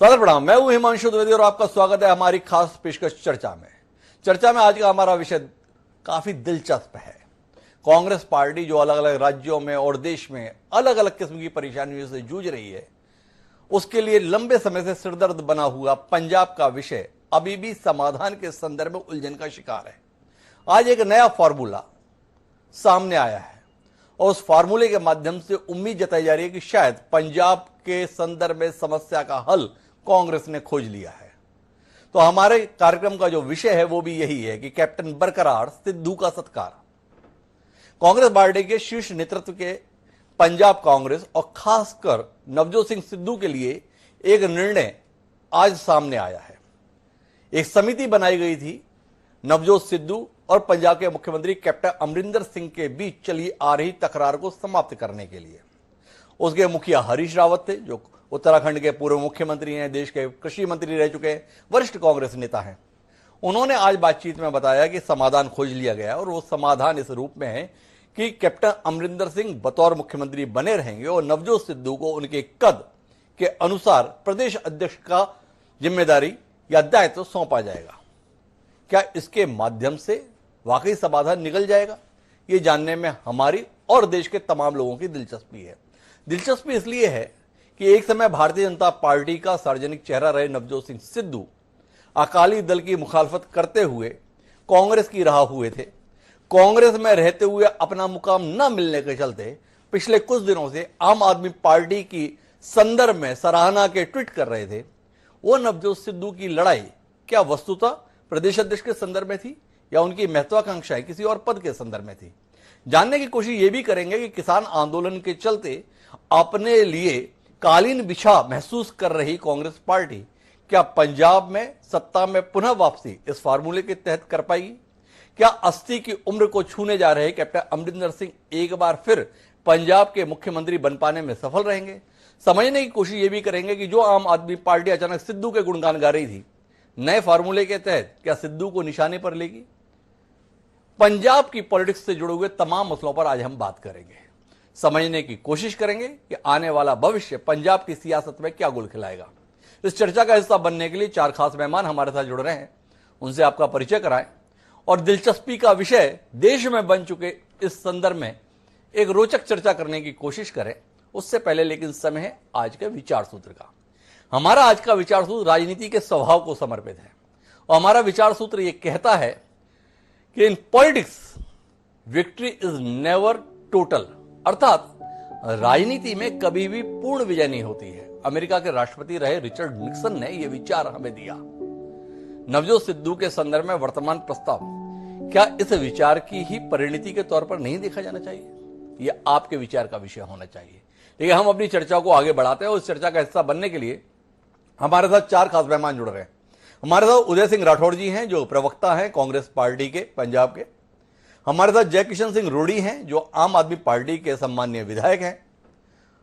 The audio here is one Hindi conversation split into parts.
स्वागत प्रणाम। मैं हूं हिमांशु द्विवेदी और आपका स्वागत है हमारी खास पेशकश चर्चा में। चर्चा में आज का हमारा विषय काफी दिलचस्प है। कांग्रेस पार्टी जो अलग अलग राज्यों में और देश में अलग अलग किस्म की परेशानियों से जूझ रही है, उसके लिए लंबे समय से सिरदर्द बना हुआ पंजाब का विषय अभी भी समाधान के संदर्भ में उलझन का शिकार है। आज एक नया फॉर्मूला सामने आया है और उस फार्मूले के माध्यम से उम्मीद जताई जा रही है कि शायद पंजाब के संदर्भ में समस्या का हल कांग्रेस ने खोज लिया है। तो हमारे कार्यक्रम का जो विषय है वो भी यही है कि कैप्टन बरकरार, सिद्धू का सत्कार। कांग्रेस पार्टी के शीर्ष नेतृत्व के पंजाब कांग्रेस और खासकर नवजोत सिंह सिद्धू के लिए एक निर्णय आज सामने आया है। एक समिति बनाई गई थी नवजोत सिद्धू और पंजाब के मुख्यमंत्री कैप्टन अमरिंदर सिंह के बीच चली आ रही तकरार को समाप्त करने के लिए। उसके मुखिया हरीश रावत थे, जो उत्तराखंड के पूर्व मुख्यमंत्री हैं, देश के कृषि मंत्री रह चुके हैं, वरिष्ठ कांग्रेस नेता हैं। उन्होंने आज बातचीत में बताया कि समाधान खोज लिया गया और वो समाधान इस रूप में है कि कैप्टन अमरिंदर सिंह बतौर मुख्यमंत्री बने रहेंगे और नवजोत सिद्धू को उनके कद के अनुसार प्रदेश अध्यक्ष का जिम्मेदारी या दायित्व सौंपा जाएगा। क्या इसके माध्यम से वाकई समाधान निकल जाएगा, ये जानने में हमारी और देश के तमाम लोगों की दिलचस्पी है। दिलचस्पी इसलिए है कि एक समय भारतीय जनता पार्टी का सार्वजनिक चेहरा रहे नवजोत सिंह सिद्धू अकाली दल की मुखालफत करते हुए कांग्रेस की राह हुए थे। कांग्रेस में रहते हुए अपना मुकाम न मिलने के चलते पिछले कुछ दिनों से आम आदमी पार्टी की संदर्भ में सराहना के ट्वीट कर रहे थे। वो नवजोत सिद्धू की लड़ाई क्या वस्तुतः प्रदेश अध्यक्ष के संदर्भ में थी या उनकी महत्वाकांक्षाएं किसी और पद के संदर्भ में थी? जानने की कोशिश ये भी करेंगे कि किसान आंदोलन के चलते अपने लिए कालीन बिछा महसूस कर रही कांग्रेस पार्टी क्या पंजाब में सत्ता में पुनः वापसी इस फार्मूले के तहत कर पाएगी? क्या 80 की उम्र को छूने जा रहे कैप्टन अमरिंदर सिंह एक बार फिर पंजाब के मुख्यमंत्री बन पाने में सफल रहेंगे? समझने की कोशिश ये भी करेंगे कि जो आम आदमी पार्टी अचानक सिद्धू के गुणगान गा रही थी, नए फार्मूले के तहत क्या सिद्धू को निशाने पर लेगी? पंजाब की पॉलिटिक्स से जुड़े हुए तमाम मसलों पर आज हम बात करेंगे, समझने की कोशिश करेंगे कि आने वाला भविष्य पंजाब की सियासत में क्या गुल खिलाएगा। इस चर्चा का हिस्सा बनने के लिए 4 खास मेहमान हमारे साथ जुड़ रहे हैं, उनसे आपका परिचय कराएं और दिलचस्पी का विषय देश में बन चुके इस संदर्भ में एक रोचक चर्चा करने की कोशिश करें। उससे पहले लेकिन समय है आज के विचार सूत्र का। हमारा आज का विचार सूत्र राजनीति के स्वभाव को समर्पित है और हमारा विचार सूत्र यह कहता है कि in politics victory is never total, अर्थात राजनीति में कभी भी पूर्ण विजय नहीं होती है। अमेरिका के राष्ट्रपति रहे रिचर्ड निक्सन ने यह विचार हमें दिया। नवजोत सिद्धू के संदर्भ में वर्तमान प्रस्ताव क्या इस विचार की ही परिणति के तौर पर नहीं देखा जाना चाहिए? यह आपके विचार का विषय होना चाहिए। लेकिन हम अपनी चर्चा को आगे बढ़ाते हैं और इस चर्चा का हिस्सा बनने के लिए हमारे साथ 4 खास मेहमान जुड़ रहे हैं। हमारे साथ उदय सिंह राठौड़ जी हैं, जो प्रवक्ता हैं कांग्रेस पार्टी के पंजाब के। हमारे साथ जय किशन सिंह रोड़ी हैं, जो आम आदमी पार्टी के सम्मानीय विधायक हैं।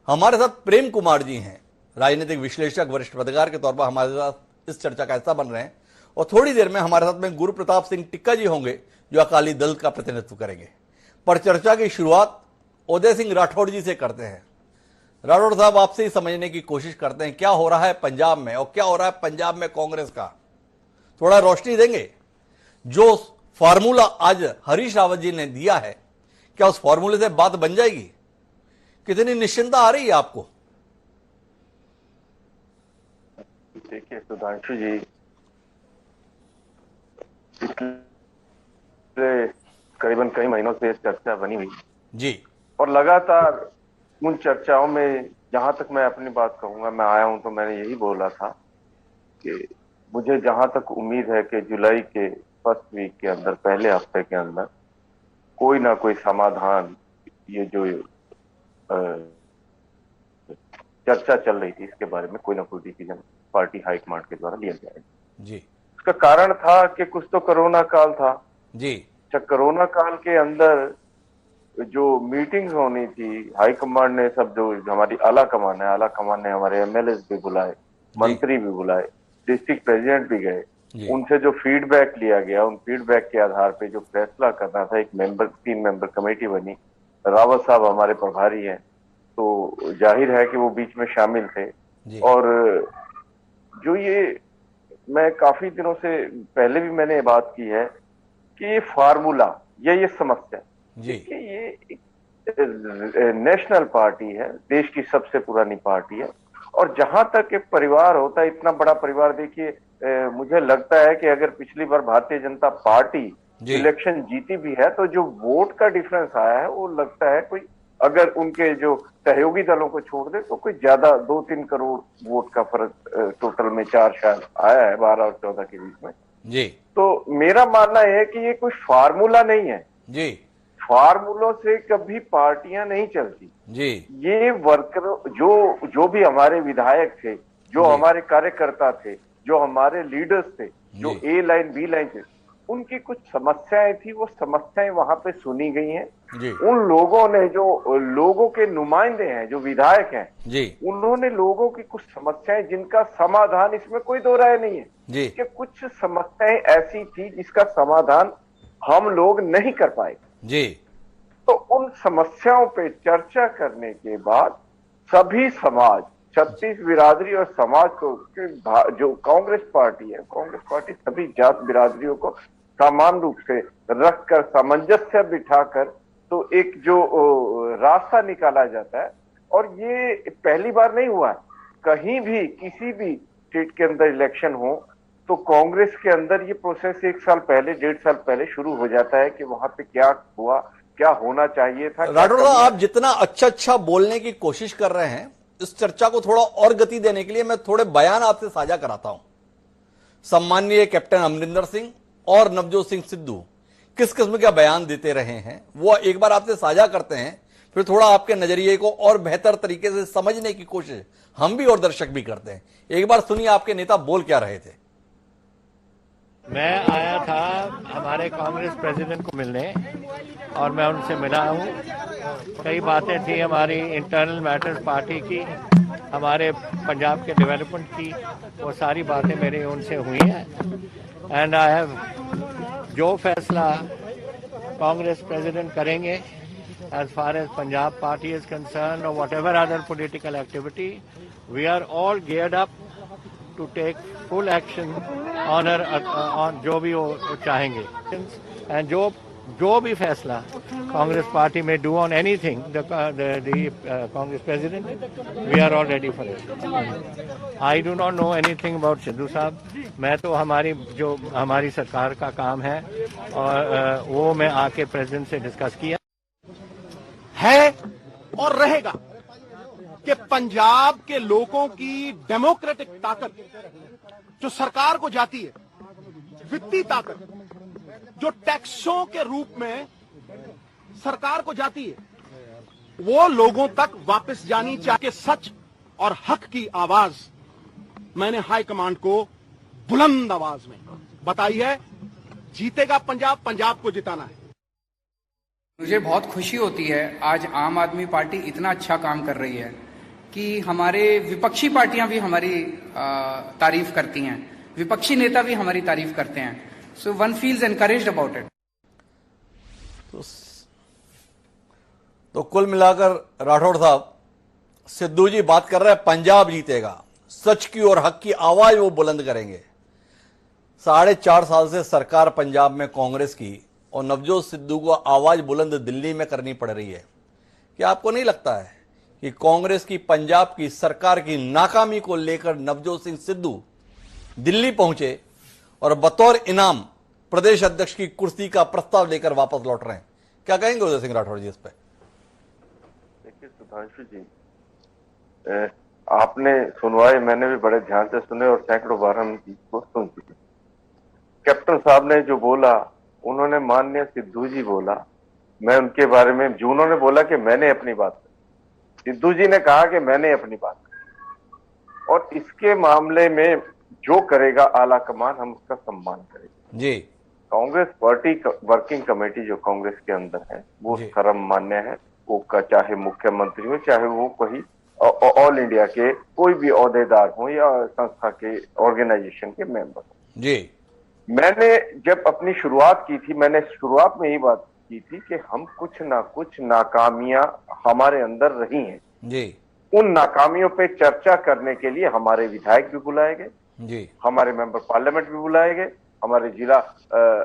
हमारे साथ प्रेम कुमार जी हैं, राजनीतिक विश्लेषक, वरिष्ठ पत्रकार के तौर पर हमारे साथ इस चर्चा का हिस्सा बन रहे हैं। और थोड़ी देर में हमारे साथ में गुरु प्रताप सिंह टिक्का जी होंगे, जो अकाली दल का प्रतिनिधित्व करेंगे। पर चर्चा की शुरुआत उदय सिंह राठौड़ जी से करते हैं। राठौड़ साहब, आपसे ही समझने की कोशिश करते हैं क्या हो रहा है पंजाब में और क्या हो रहा है पंजाब में कांग्रेस का। थोड़ा रोशनी देंगे। जो फार्मूला आज हरीश रावत जी ने दिया है, क्या उस फार्मूले से बात बन जाएगी? कितनी निश्चिंता आ रही है आपको? देखिए सुधांशु जी, पिछले करीबन कई महीनों से चर्चा बनी हुई जी, और लगातार उन चर्चाओं में जहां तक मैं अपनी बात कहूंगा, मैं आया हूं तो मैंने यही बोला था कि मुझे जहां तक उम्मीद है कि जुलाई के फर्स्ट वीक के अंदर, पहले हफ्ते के अंदर कोई ना कोई समाधान, ये जो चर्चा चल रही थी इसके बारे में कोई ना कोई डिसीजन पार्टी हाईकमांड के द्वारा लिया जाएगा जी। इसका कारण था कि कुछ तो कोरोना काल था जी। कोरोना काल के अंदर जो मीटिंग्स होनी थी, हाईकमांड ने सब, जो हमारी आला कमान ने हमारे एमएलए भी बुलाए, मंत्री भी बुलाए, डिस्ट्रिक्ट प्रेसिडेंट भी गए, उनसे जो फीडबैक लिया गया, उन फीडबैक के आधार पे जो फैसला करना था, एक 3 मेंबर कमेटी बनी। रावत साहब हमारे प्रभारी हैं, तो जाहिर है कि वो बीच में शामिल थे और जो ये मैं काफी दिनों से पहले भी मैंने बात की है कि ये फार्मूला या ये समस्या, देखिए ये एक नेशनल पार्टी है, देश की सबसे पुरानी पार्टी है, और जहां तक एक परिवार होता है, इतना बड़ा परिवार, देखिए मुझे लगता है कि अगर पिछली बार भारतीय जनता पार्टी इलेक्शन जीती भी है तो जो वोट का डिफरेंस आया है वो लगता है कोई, अगर उनके जो सहयोगी दलों को छोड़ दे तो कोई ज्यादा 2-3 करोड़ वोट का फर्क टोटल में 4 शायद आया है 12 और 14 के बीच में जी। तो मेरा मानना है कि ये कुछ फार्मूला नहीं है जी, फार्मूलों से कभी पार्टियां नहीं चलती जी। ये वर्कर जो भी हमारे विधायक थे, जो हमारे कार्यकर्ता थे, जो हमारे लीडर्स थे, जो ए लाइन बी लाइन थे, उनकी कुछ समस्याएं थी, वो समस्याएं वहां पे सुनी गई हैं। उन लोगों ने, जो लोगों के नुमाइंदे हैं, जो विधायक हैं जी, उन्होंने लोगों की कुछ समस्याएं जिनका समाधान, इसमें कोई दो राय नहीं है जी, कि कुछ समस्याएं ऐसी थी जिसका समाधान हम लोग नहीं कर पाए जी। तो उन समस्याओं पे चर्चा करने के बाद सभी समाज, 36 बिरादरी और समाज को, जो कांग्रेस पार्टी है, कांग्रेस पार्टी सभी जात बिरादरियों को समान रूप से रखकर, सामंजस्य बिठाकर तो एक जो रास्ता निकाला जाता है। और ये पहली बार नहीं हुआ है, कहीं भी किसी भी स्टेट के अंदर इलेक्शन हो तो कांग्रेस के अंदर ये प्रोसेस 1 साल पहले, 1.5 साल पहले शुरू हो जाता है कि वहां पे क्या हुआ, क्या होना चाहिए था। राठौड़ साहब, आप जितना अच्छा बोलने की कोशिश कर रहे हैं, इस चर्चा को थोड़ा और गति देने के लिए मैं थोड़े बयान आपसे साझा कराता हूं। सम्माननीय कैप्टन अमरिंदर सिंह और नवजोत सिंह सिद्धू किस किस्म का बयान देते रहे हैं, वो एक बार आपसे साझा करते हैं, फिर थोड़ा आपके नजरिए को और बेहतर तरीके से समझने की कोशिश हम भी और दर्शक भी करते हैं। एक बार सुनिए आपके नेता बोल क्या रहे थे। मैं आया था हमारे कांग्रेस प्रेसिडेंट को मिलने और मैं उनसे मिला हूँ। कई बातें थी हमारी इंटरनल मैटर्स पार्टी की, हमारे पंजाब के डेवलपमेंट की, वो सारी बातें मेरी उनसे हुई हैं। एंड आई हैव, जो फैसला कांग्रेस प्रेसिडेंट करेंगे as far as Punjab party is concern और whatever other political activity, we are all geared up to take full action on जो भी वो चाहेंगे। एंड जो भी फैसला कांग्रेस पार्टी में do on anything, the Congress president, we are all ready for it. I do not know anything about Sidhu sahab. मैं तो हमारी सरकार का काम है और वो मैं आके प्रेसिडेंट से डिस्कस किया है और रहेगा कि पंजाब के लोगों की डेमोक्रेटिक ताकत जो सरकार को जाती है, वित्तीय ताकत जो टैक्सों के रूप में सरकार को जाती है, वो लोगों तक वापस जानी चाहिए। सच और हक की आवाज मैंने हाईकमांड को बुलंद आवाज में बताई है। जीतेगा पंजाब, पंजाब को जिताना है। मुझे बहुत खुशी होती है आज आम आदमी पार्टी इतना अच्छा काम कर रही है कि हमारे विपक्षी पार्टियां भी हमारी तारीफ करती हैं, विपक्षी नेता भी हमारी तारीफ करते हैं। So one feels encouraged about it. तो कुल मिलाकर राठौड़ साहब, सिद्धू जी बात कर रहे हैं पंजाब जीतेगा, सच की और हक की आवाज वो बुलंद करेंगे। 4.5 साल से सरकार पंजाब में कांग्रेस की और नवजोत सिद्धू को आवाज बुलंद दिल्ली में करनी पड़ रही है। क्या आपको नहीं लगता है कि कांग्रेस की पंजाब की सरकार की नाकामी को लेकर नवजोत सिंह सिद्धू दिल्ली पहुंचे और बतौर इनाम प्रदेश अध्यक्ष की कुर्सी का प्रस्ताव लेकर वापस लौट रहे हैं? क्या कहेंगे उदय सिंह राठौड़ जी इस पे? देखिए सुधांशु जी, आपने सुनवाए मैंने भी बड़े ध्यान से सुने और सैकड़ों बार हम इसको सुन चुके। कैप्टन साहब ने जो बोला, उन्होंने माननीय सिद्धू जी बोला, मैं उनके बारे में, जो उन्होंने बोला कि मैंने अपनी बात, सिद्धू जी ने कहा कि मैंने अपनी बात, और इसके मामले में जो करेगा आला कमान, हम उसका सम्मान करेंगे जी। कांग्रेस पार्टी वर्किंग कमेटी जो कांग्रेस के अंदर है वो सर्वमान्य है, वो का चाहे मुख्यमंत्री हो, चाहे वो कोई ऑल इंडिया के कोई भी ओहदेदार हो या संस्था के ऑर्गेनाइजेशन के मेंबर हो जी। मैंने जब अपनी शुरुआत की थी, मैंने शुरुआत में ही बात की थी कि हम कुछ ना कुछ नाकामियां हमारे अंदर रही हैं जी। उन नाकामियों पे चर्चा करने के लिए हमारे विधायक भी बुलाए गए, जी, हमारे मेंबर पार्लियामेंट भी बुलाए गए, हमारे जिला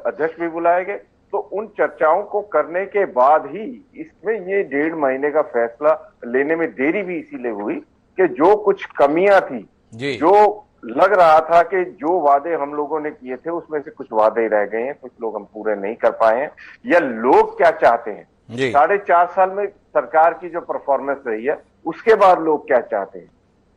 अध्यक्ष भी बुलाए गए। तो उन चर्चाओं को करने के बाद ही इसमें ये 1.5 महीने का फैसला लेने में देरी भी इसीलिए हुई कि जो कुछ कमियां थी, जो लग रहा था कि जो वादे हम लोगों ने किए थे उसमें से कुछ वादे रह गए हैं, कुछ लोग हम पूरे नहीं कर पाए हैं, या लोग क्या चाहते हैं 4.5 साल में सरकार की जो परफॉर्मेंस रही है उसके बाद लोग क्या चाहते हैं,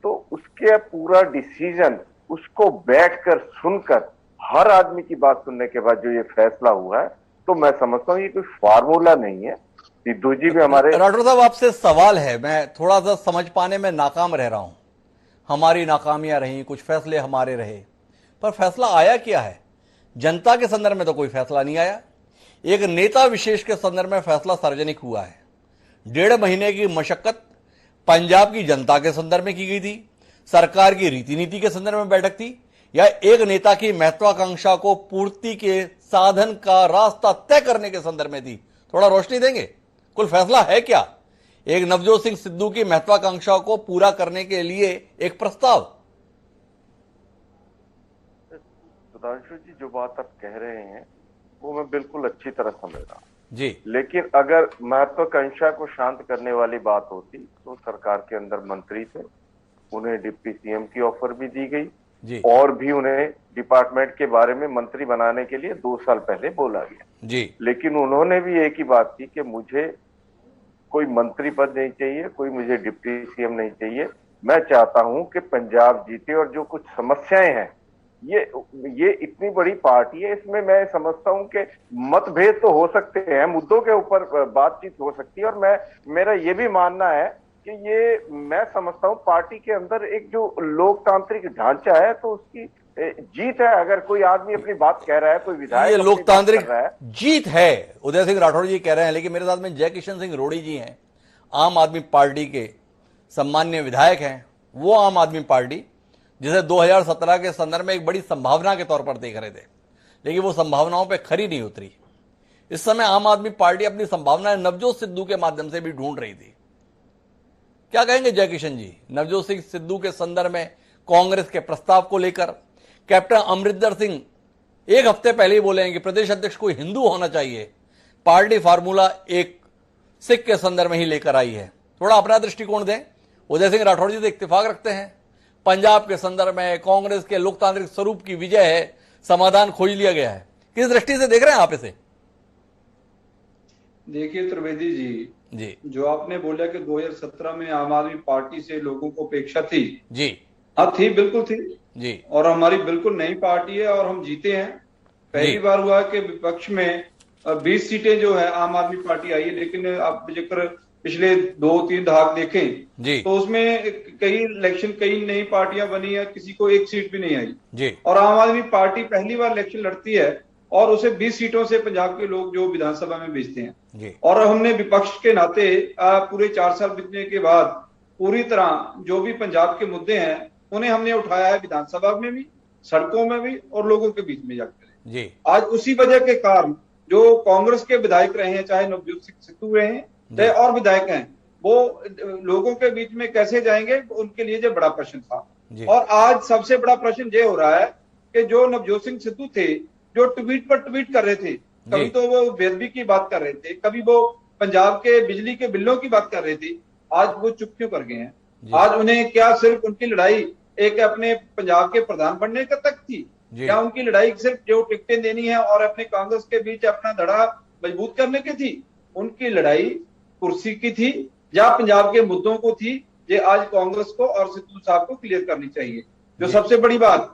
तो उसके पूरा डिसीजन उसको बैठकर सुनकर हर आदमी की बात सुनने के बाद जो ये फैसला हुआ है, तो मैं समझता हूँ ये कोई फार्मूला नहीं है। सिद्धू जी भी हमारे राठौर साहब, आपसे सवाल है, मैं थोड़ा सा समझ पाने में नाकाम रह रहा हूं। हमारी नाकामियां रही, कुछ फैसले हमारे रहे, पर फैसला आया क्या है? जनता के संदर्भ में तो कोई फैसला नहीं आया। एक नेता विशेष के संदर्भ में फैसला सार्वजनिक हुआ है। 1.5 महीने की मशक्कत पंजाब की जनता के संदर्भ में की गई थी, सरकार की रीति नीति के संदर्भ में बैठक थी, या एक नेता की महत्वाकांक्षा को पूर्ति के साधन का रास्ता तय करने के संदर्भ में थी? थोड़ा रोशनी देंगे, कुल फैसला है क्या? एक नवजोत सिंह सिद्धू की महत्वाकांक्षा को पूरा करने के लिए एक प्रस्ताव। सुधांशु जी, जो बात आप कह रहे हैं वो मैं बिल्कुल अच्छी तरह समझ रहा हूं जी, लेकिन अगर महत्वाकांक्षा को शांत करने वाली बात होती तो सरकार के अंदर मंत्री थे, उन्हें डिप्टी सीएम की ऑफर भी दी गई जी, और भी उन्हें डिपार्टमेंट के बारे में मंत्री बनाने के लिए 2 साल पहले बोला गया जी, लेकिन उन्होंने भी एक ही बात की कि मुझे कोई मंत्री पद नहीं चाहिए, कोई मुझे डिप्टी सीएम नहीं चाहिए, मैं चाहता हूं कि पंजाब जीते। और जो कुछ समस्याएं हैं, ये इतनी बड़ी पार्टी है, इसमें मैं समझता हूं कि मतभेद तो हो सकते हैं, मुद्दों के ऊपर बातचीत हो सकती है, और मेरा ये भी मानना है कि ये मैं समझता हूं पार्टी के अंदर एक जो लोकतांत्रिक ढांचा है तो उसकी जीत है। अगर कोई आदमी अपनी बात कह रहा है, कोई विधायक ये लोकतांत्रिक जीत है, उदय सिंह राठौर जी कह रहे हैं, लेकिन मेरे साथ में जय किशन सिंह रोड़ी जी हैं, आम आदमी पार्टी के सम्मान्य विधायक हैं। वो आम आदमी पार्टी जिसे 2017 के संदर्भ में एक बड़ी संभावना के तौर पर देख रहे थे, लेकिन वो संभावनाओं पर खरी नहीं उतरी। इस समय आम आदमी पार्टी अपनी संभावनाएं नवजोत सिद्धू के माध्यम से भी ढूंढ रही थी। क्या कहेंगे जय किशन जी, नवजोत सिंह सिद्धू के संदर्भ में कांग्रेस के प्रस्ताव को लेकर? कैप्टन अमरिंदर सिंह एक हफ्ते पहले ही बोले हैं कि प्रदेश अध्यक्ष कोई हिंदू होना चाहिए। पार्टी फार्मूला एक सिख के संदर्भ में ही लेकर आई है। थोड़ा अपना दृष्टिकोण दें। उदय सिंह राठौर जी तो इत्तेफाक रखते हैं, पंजाब के संदर्भ में कांग्रेस के लोकतांत्रिक स्वरूप की विजय है, समाधान खोज लिया गया है। किस दृष्टि से देख रहे हैं आप इसे? देखिए त्रिवेदी जी, जो आपने बोला कि 2017 में आम आदमी पार्टी से लोगों को अपेक्षा थी, जी हाँ थी, बिल्कुल थी जी, और हमारी बिल्कुल नई पार्टी है और हम जीते हैं। पहली बार हुआ कि विपक्ष में 20 सीटें जो है आम आदमी पार्टी आई है, लेकिन आप जिक्र पिछले 2-3 दहाक देखें तो उसमें कई इलेक्शन, कई नई पार्टियां बनी है, किसी को 1 सीट भी नहीं आई जी। और आम आदमी पार्टी पहली बार इलेक्शन लड़ती है और उसे 20 सीटों से पंजाब के लोग जो विधानसभा में भेजते हैं। और हमने विपक्ष के नाते पूरे 4 साल बीतने के बाद पूरी तरह जो भी पंजाब के मुद्दे हैं उन्हें हमने उठाया है, विधानसभा में भी, सड़कों में भी और लोगों के बीच में जाकर। आज उसी वजह के कारण जो कांग्रेस के विधायक रहे हैं, चाहे नवजोत सिंह सिद्धू रहे हैं चाहे और विधायक हैं, वो लोगों के बीच में कैसे जाएंगे, उनके लिए जो बड़ा प्रश्न था। और आज सबसे बड़ा प्रश्न ये हो रहा है कि जो नवजोत सिंह सिद्धू थे, जो ट्वीट पर ट्वीट कर रहे थे, कभी तो वो बेदबी की बात कर रहे थे, कभी वो पंजाब के बिजली के बिलों की बात कर रहे थे, आज वो चुप क्यों कर गए हैं? आज उन्हें क्या सिर्फ उनकी लड़ाई एक अपने पंजाब के प्रधान बनने का तक थी, क्या उनकी लड़ाई सिर्फ जो टिकटें देनी है और अपने कांग्रेस के बीच अपना धड़ा मजबूत करने की थी? उनकी लड़ाई कुर्सी की थी या पंजाब के मुद्दों को थी? ये आज कांग्रेस को और सिद्धू साहब को क्लियर करनी चाहिए। जो सबसे बड़ी बात,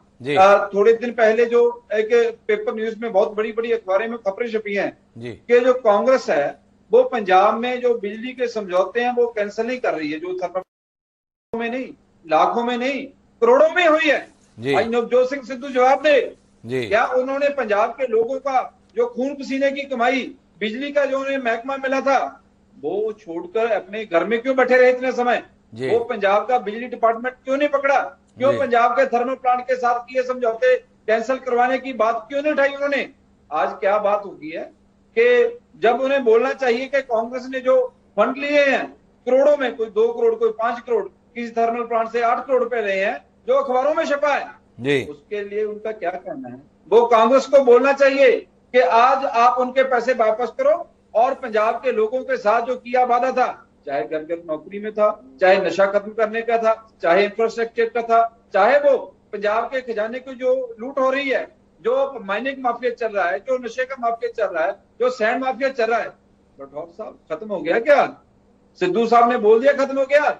थोड़े दिन पहले जो एक पेपर न्यूज में बहुत बड़ी बड़ी अखबारें में खबरें छपी हैं कि जो कांग्रेस है वो पंजाब में जो बिजली के समझौते हैं वो कैंसिल नहीं कर रही है, जो में नहीं, लाखों में नहीं, करोड़ों में हुई है। आज नवजोत सिंह सिद्धू जवाब दे, क्या उन्होंने पंजाब के लोगों का जो खून पसीने की कमाई, बिजली का जो उन्हें महकमा मिला था, वो छोड़कर अपने घर में क्यों बैठे रहे इतने समय? वो पंजाब का बिजली डिपार्टमेंट क्यों नहीं पकड़ा? क्यों पंजाब के थर्मल प्लांट के साथ किए समझौते कैंसिल करवाने की बात क्यों नहीं उठाई उन्होंने? आज क्या बात होगी है कि जब उन्हें बोलना चाहिए कि कांग्रेस ने जो फंड लिए हैं करोड़ों में, कोई 2 करोड़, कोई 5 करोड़, किसी थर्मल प्लांट से 8 करोड़ रुपए रहे हैं, जो अखबारों में छपा है, जी। उसके लिए उनका क्या कहना है? वो कांग्रेस को बोलना चाहिए कि आज आप उनके पैसे वापस करो और पंजाब के लोगों के साथ जो किया वादा था, चाहे घर घर नौकरी में था, चाहे नशा खत्म करने का था, चाहे इंफ्रास्ट्रक्चर का था, चाहे वो पंजाब के खजाने की जो लूट हो रही है, जो माइनिंग माफिया चल रहा है, जो नशे का माफिया चल रहा है, जो सैंड माफिया चल रहा है, राठौर साहब खत्म हो गया क्या? सिद्धू साहब ने बोल दिया खत्म हो गया?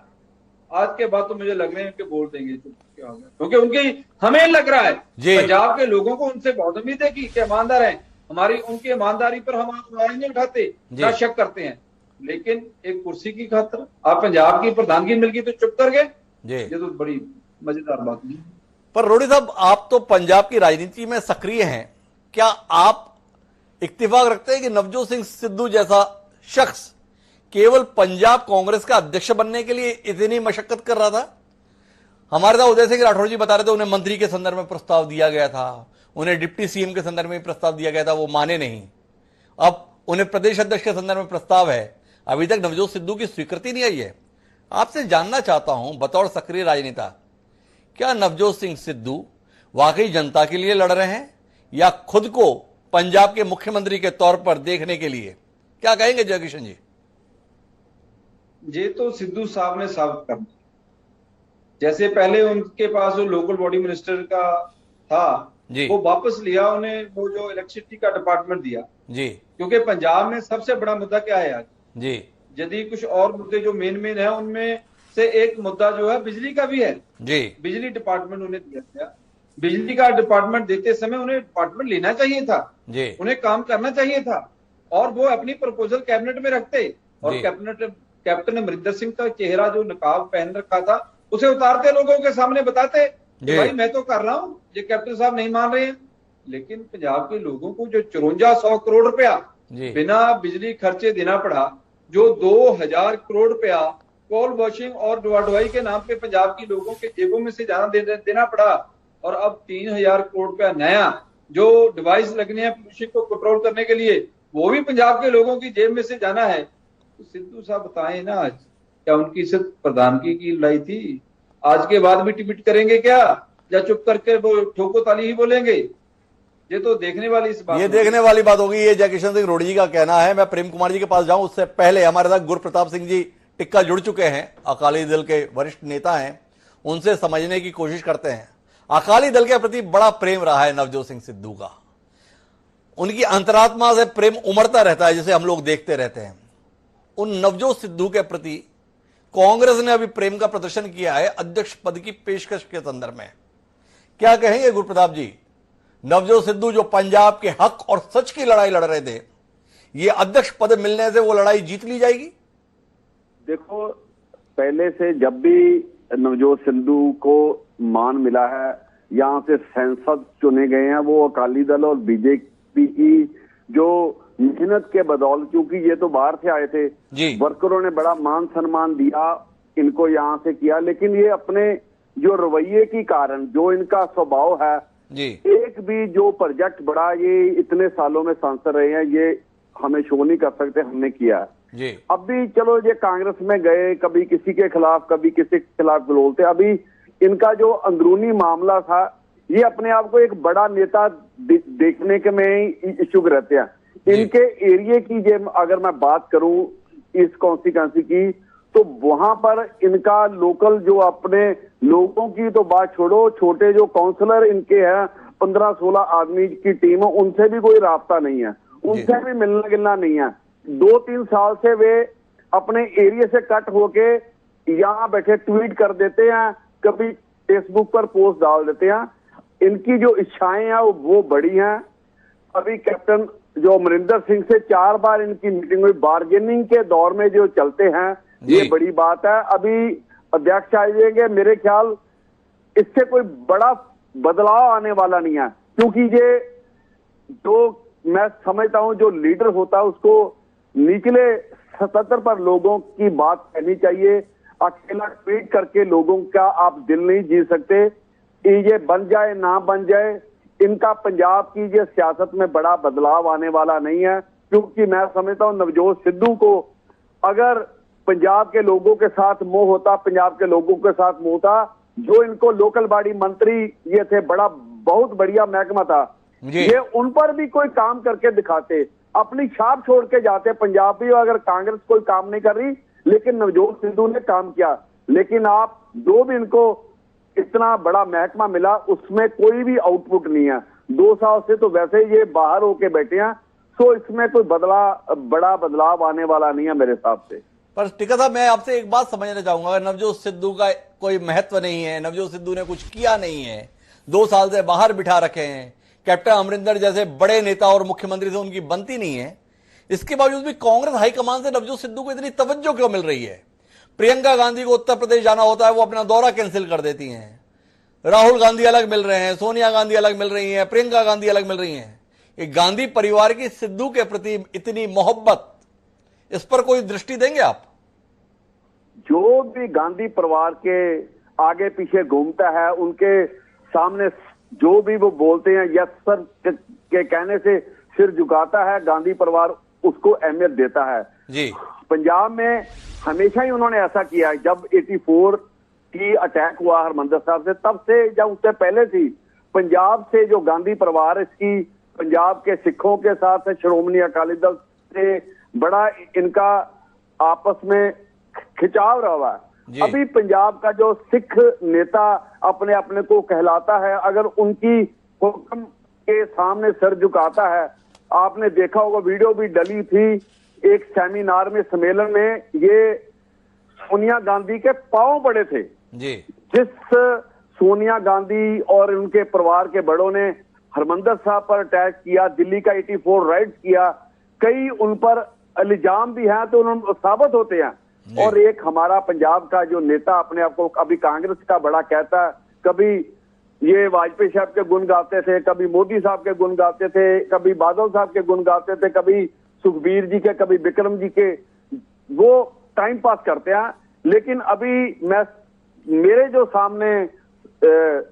आज के बाद तो मुझे लग रहे हैं कि बोल देंगे क्या होगा, क्योंकि उनकी हमें लग रहा है पंजाब के लोगों को उनसे बहुत उम्मीद है कि ईमानदार है, हमारी उनकी ईमानदारी पर हम आवाज नहीं उठाते, ना शक करते हैं, लेकिन एक कुर्सी की खातिर आप पंजाब की प्रधानगी मिल गई तो चुप कर गए, ये तो बड़ी मजेदार बात नहीं। पर रोडी साहब, आप तो पंजाब की राजनीति में सक्रिय हैं, क्या आप इत्तेफाक रखते हैं कि नवजोत सिंह सिद्धू जैसा शख्स केवल पंजाब कांग्रेस का अध्यक्ष बनने के लिए इतनी मशक्कत कर रहा था? हमारे साथ उदय सिंह राठौर जी बता रहे थे उन्हें मंत्री के संदर्भ में प्रस्ताव दिया गया था, उन्हें डिप्टी सीएम के संदर्भ में प्रस्ताव दिया गया था, वो माने नहीं। अब उन्हें प्रदेश अध्यक्ष के संदर्भ में प्रस्ताव है, अभी तक नवजोत सिद्धू की स्वीकृति नहीं आई है। आपसे जानना चाहता हूं बतौर सक्रिय राजनेता, क्या नवजोत सिंह सिद्धू वाकई जनता के लिए लड़ रहे हैं या खुद को पंजाब के मुख्यमंत्री के तौर पर देखने के लिए? क्या कहेंगे जयकिशन जी? ये तो सिद्धू साहब ने साबित कर दिया। जैसे पहले उनके पास जो लोकल बॉडी मिनिस्टर का था वो वापस लिया, उन्हें वो जो इलेक्ट्रिसिटी का डिपार्टमेंट दिया जी, क्योंकि पंजाब में सबसे बड़ा मुद्दा क्या है आज जी, यदि कुछ और मुद्दे जो मेन है उनमें से एक मुद्दा जो है बिजली का भी है जी। बिजली डिपार्टमेंट उन्हें दिया गया। बिजली का डिपार्टमेंट देते समय उन्हें डिपार्टमेंट लेना चाहिए था जी, उन्हें काम करना चाहिए था और वो अपनी प्रपोजल कैबिनेट में रखते और कैप्टन अमरिंदर सिंह का चेहरा जो नकाब पहन रखा था उसे उतारते, लोगों के सामने बताते कि भाई मैं तो कर रहा हूं, ये कैप्टन साहब नहीं मान रहे हैं। लेकिन पंजाब के लोगों को जो 5400 करोड़ रुपया बिना बिजली खर्चे देना पड़ा, जो 2000 करोड़ रुपया कोल वॉशिंग और ढुलाई के नाम पे पंजाब के लोगों के जेबों में से जाना देना पड़ा, और अब 3000 करोड़ रुपया नया जो डिवाइस लगने हैं पोल्यूशन को कंट्रोल करने के लिए, वो भी पंजाब के लोगों की जेब में से जाना है। तो सिद्धू साहब बताएं ना, आज क्या उनकी सिर्फ प्रधानगी की लड़ाई थी? आज के बाद भी टिपिट करेंगे क्या, या चुप करके वो ठोको ताली ही बोलेंगे? ये तो देखने वाली इस बात, ये देखने वाली बात होगी। ये जयकिशन सिंह रोडी जी का कहना है। मैं प्रेम कुमार जी के पास जाऊं उससे पहले हमारे साथ गुरप्रताप सिंह जी टिक्का जुड़ चुके हैं, अकाली दल के वरिष्ठ नेता हैं, उनसे समझने की कोशिश करते हैं। अकाली दल के प्रति बड़ा प्रेम रहा है नवजोत सिंह सिद्धू का, उनकी अंतरात्मा से प्रेम उमड़ता रहता है जिसे हम लोग देखते रहते हैं। उन नवजोत सिद्धू के प्रति कांग्रेस ने अभी प्रेम का प्रदर्शन किया है अध्यक्ष पद की पेशकश के संदर्भ में। क्या कहेंगे गुरप्रताप जी? नवजोत सिद्धू जो पंजाब के हक और सच की लड़ाई लड़ रहे थे, ये अध्यक्ष पद मिलने से वो लड़ाई जीत ली जाएगी? देखो, पहले से जब भी नवजोत सिद्धू को मान मिला है, यहां से सांसद चुने गए हैं, वो अकाली दल और बीजेपी की जो मेहनत के बदौलत, क्योंकि ये तो बाहर से आए थे, वर्करों ने बड़ा मान सम्मान दिया इनको, यहां से किया। लेकिन ये अपने जो रवैये की कारण, जो इनका स्वभाव है, एक भी जो प्रोजेक्ट बड़ा ये इतने सालों में सांसद रहे हैं, ये हमें शो नहीं कर सकते हमने किया है। अब भी चलो ये कांग्रेस में गए, कभी किसी के खिलाफ कभी किसी के खिलाफ बोलते। अभी इनका जो अंदरूनी मामला था, ये अपने आप को एक बड़ा नेता देखने के में इच्छुक रहते हैं। इनके एरिया की अगर मैं बात करूं इस कॉन्स्टिट्यूएंसी की, तो वहां पर इनका लोकल जो अपने लोगों की तो बात छोड़ो, छोटे जो काउंसलर इनके हैं 15-16 आदमी की टीम, उनसे भी कोई रास्ता नहीं है, उनसे भी मिलना गिलना नहीं है। 2-3 साल से वे अपने एरिया से कट होके यहाँ बैठे ट्वीट कर देते हैं, कभी फेसबुक पर पोस्ट डाल देते हैं। इनकी जो इच्छाएं हैं वो बड़ी हैं। अभी कैप्टन जो अमरिंदर सिंह से 4 बार इनकी मीटिंग हुई, बार्गेनिंग के दौर में जो चलते हैं, ये बड़ी बात है। अभी अध्यक्ष आएंगे, मेरे ख्याल इससे कोई बड़ा बदलाव आने वाला नहीं है, क्योंकि ये जो मैं समझता हूं जो लीडर होता है उसको निचले सतर पर लोगों की बात कहनी चाहिए। अकेला ट्वीट करके लोगों का आप दिल नहीं जीत सकते। ये बन जाए ना बन जाए, इनका पंजाब की ये सियासत में बड़ा बदलाव आने वाला नहीं है, क्योंकि मैं समझता हूं नवजोत सिद्धू को अगर पंजाब के लोगों के साथ मोह होता, पंजाब के लोगों के साथ मोह होता, जो इनको लोकल बॉडी मंत्री ये थे, बहुत बढ़िया महकमा था, ये उन पर भी कोई काम करके दिखाते, अपनी छाप छोड़ के जाते। पंजाब भी अगर कांग्रेस कोई काम नहीं कर रही, लेकिन नवजोत सिद्धू ने काम किया। लेकिन आप जो भी इनको इतना बड़ा महकमा मिला, उसमें कोई भी आउटपुट नहीं है। 2 साल से तो वैसे ही ये बाहर होके बैठे हैं, तो इसमें कोई बड़ा बदलाव आने वाला नहीं है मेरे हिसाब से। पर टिका साहब, मैं आपसे एक बात समझना चाहूंगा, नवजोत सिद्धू का कोई महत्व नहीं है, नवजोत सिद्धू ने कुछ किया नहीं है, 2 साल से बाहर बिठा रखे हैं, कैप्टन अमरिंदर जैसे बड़े नेता और मुख्यमंत्री से उनकी बनती नहीं है, इसके बावजूद भी कांग्रेस हाईकमान से नवजोत सिद्धू को इतनी तवज्जो क्यों मिल रही है? प्रियंका गांधी को उत्तर प्रदेश जाना होता है, वो अपना दौरा कैंसिल कर देती हैं। राहुल गांधी अलग मिल रहे हैं, सोनिया गांधी अलग मिल रही हैं, प्रियंका गांधी अलग मिल रही हैं। ये गांधी परिवार की सिद्धू के प्रति इतनी मोहब्बत, इस पर कोई दृष्टि देंगे आप? जो भी गांधी परिवार के आगे पीछे घूमता है, उनके सामने जो भी वो बोलते हैं, यस सर के कहने से सिर झुकाता है, गांधी परिवार उसको अहमियत देता है जी। पंजाब में हमेशा ही उन्होंने ऐसा किया है। जब 84 की अटैक हुआ हरमंदिर साहब से, तब से, जब उससे पहले थी, पंजाब से जो गांधी परिवार, इसकी पंजाब के सिखों के साथ श्रोमणी अकाली दल से बड़ा इनका आपस में खिंचाव रहा है। अभी पंजाब का जो सिख नेता अपने अपने को कहलाता है, अगर उनकी हुक्म के सामने सर झुकाता है, आपने देखा होगा, वीडियो भी डली थी एक सेमिनार में, सम्मेलन में, ये सोनिया गांधी के पांव पड़े थे जी। जिस सोनिया गांधी और उनके परिवार के बड़ों ने हरमंदिर साहब पर अटैक किया, दिल्ली का 84 राइड किया, कई उन पर इल्जाम भी हैं, तो उन्होंने साबित होते हैं। और एक हमारा पंजाब का जो नेता अपने आप को अभी कांग्रेस का बड़ा कहता है, कभी ये वाजपेयी साहब के गुण गाते थे, कभी मोदी साहब के गुण गाते थे, कभी बादल साहब के गुण गाते थे, कभी सुखबीर जी के, कभी विक्रम जी के, वो टाइम पास करते हैं। लेकिन अभी मेरे जो सामने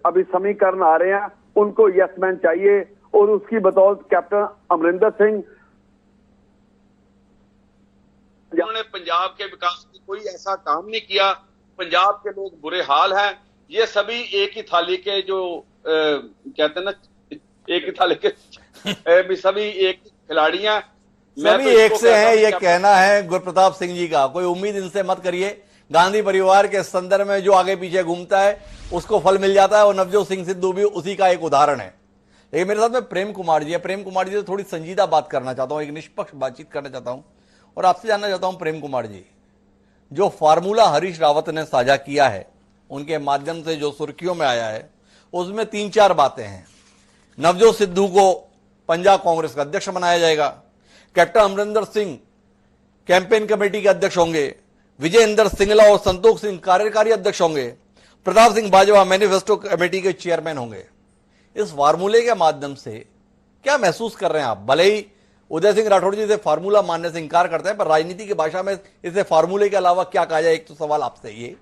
अभी समीकरण आ रहे हैं, उनको यस-मैन चाहिए, और उसकी बदौलत कैप्टन अमरिंदर सिंह, जिन्होंने पंजाब के विकास में कोई ऐसा काम नहीं किया। पंजाब के लोग बुरे हाल हैं, ये सभी एक ही थाली के जो कहते हैं ना, एक ही थाली के सभी एक खिलाड़ी हैं, सभी एक से हैं, ये कहना है गुरप्रताप सिंह जी का। कोई उम्मीद इनसे मत करिए। गांधी परिवार के संदर्भ में जो आगे पीछे घूमता है उसको फल मिल जाता है, और नवजोत सिंह सिद्धू भी उसी का एक उदाहरण है। लेकिन मेरे साथ में प्रेम कुमार जी है। प्रेम कुमार जी से थोड़ी संजीदा बात करना चाहता हूं, एक निष्पक्ष बातचीत करना चाहता हूं, और आपसे जानना चाहता हूं प्रेम कुमार जी, जो फार्मूला हरीश रावत ने साझा किया है, उनके माध्यम से जो सुर्खियों में आया है, उसमें 3-4 बातें हैं। नवजोत सिद्धू को पंजाब कांग्रेस का अध्यक्ष बनाया जाएगा, captain Amarinder Singh campaign committee के अध्यक्ष होंगे, विजय इंदर सिंगला और संतोष सिंह कार्यकारी अध्यक्ष होंगे, प्रताप सिंह बाजवा मैनिफेस्टो कमेटी के चेयरमैन होंगे। इस फार्मूले के माध्यम से क्या महसूस कर रहे हैं आप? भले ही उदय सिंह राठौड़ जी से फार्मूला मानने से इंकार करते हैं, पर राजनीति की भाषा में इसे फार्मूले के अलावा क्या कहा जाए? एक तो सवाल आपसे ये,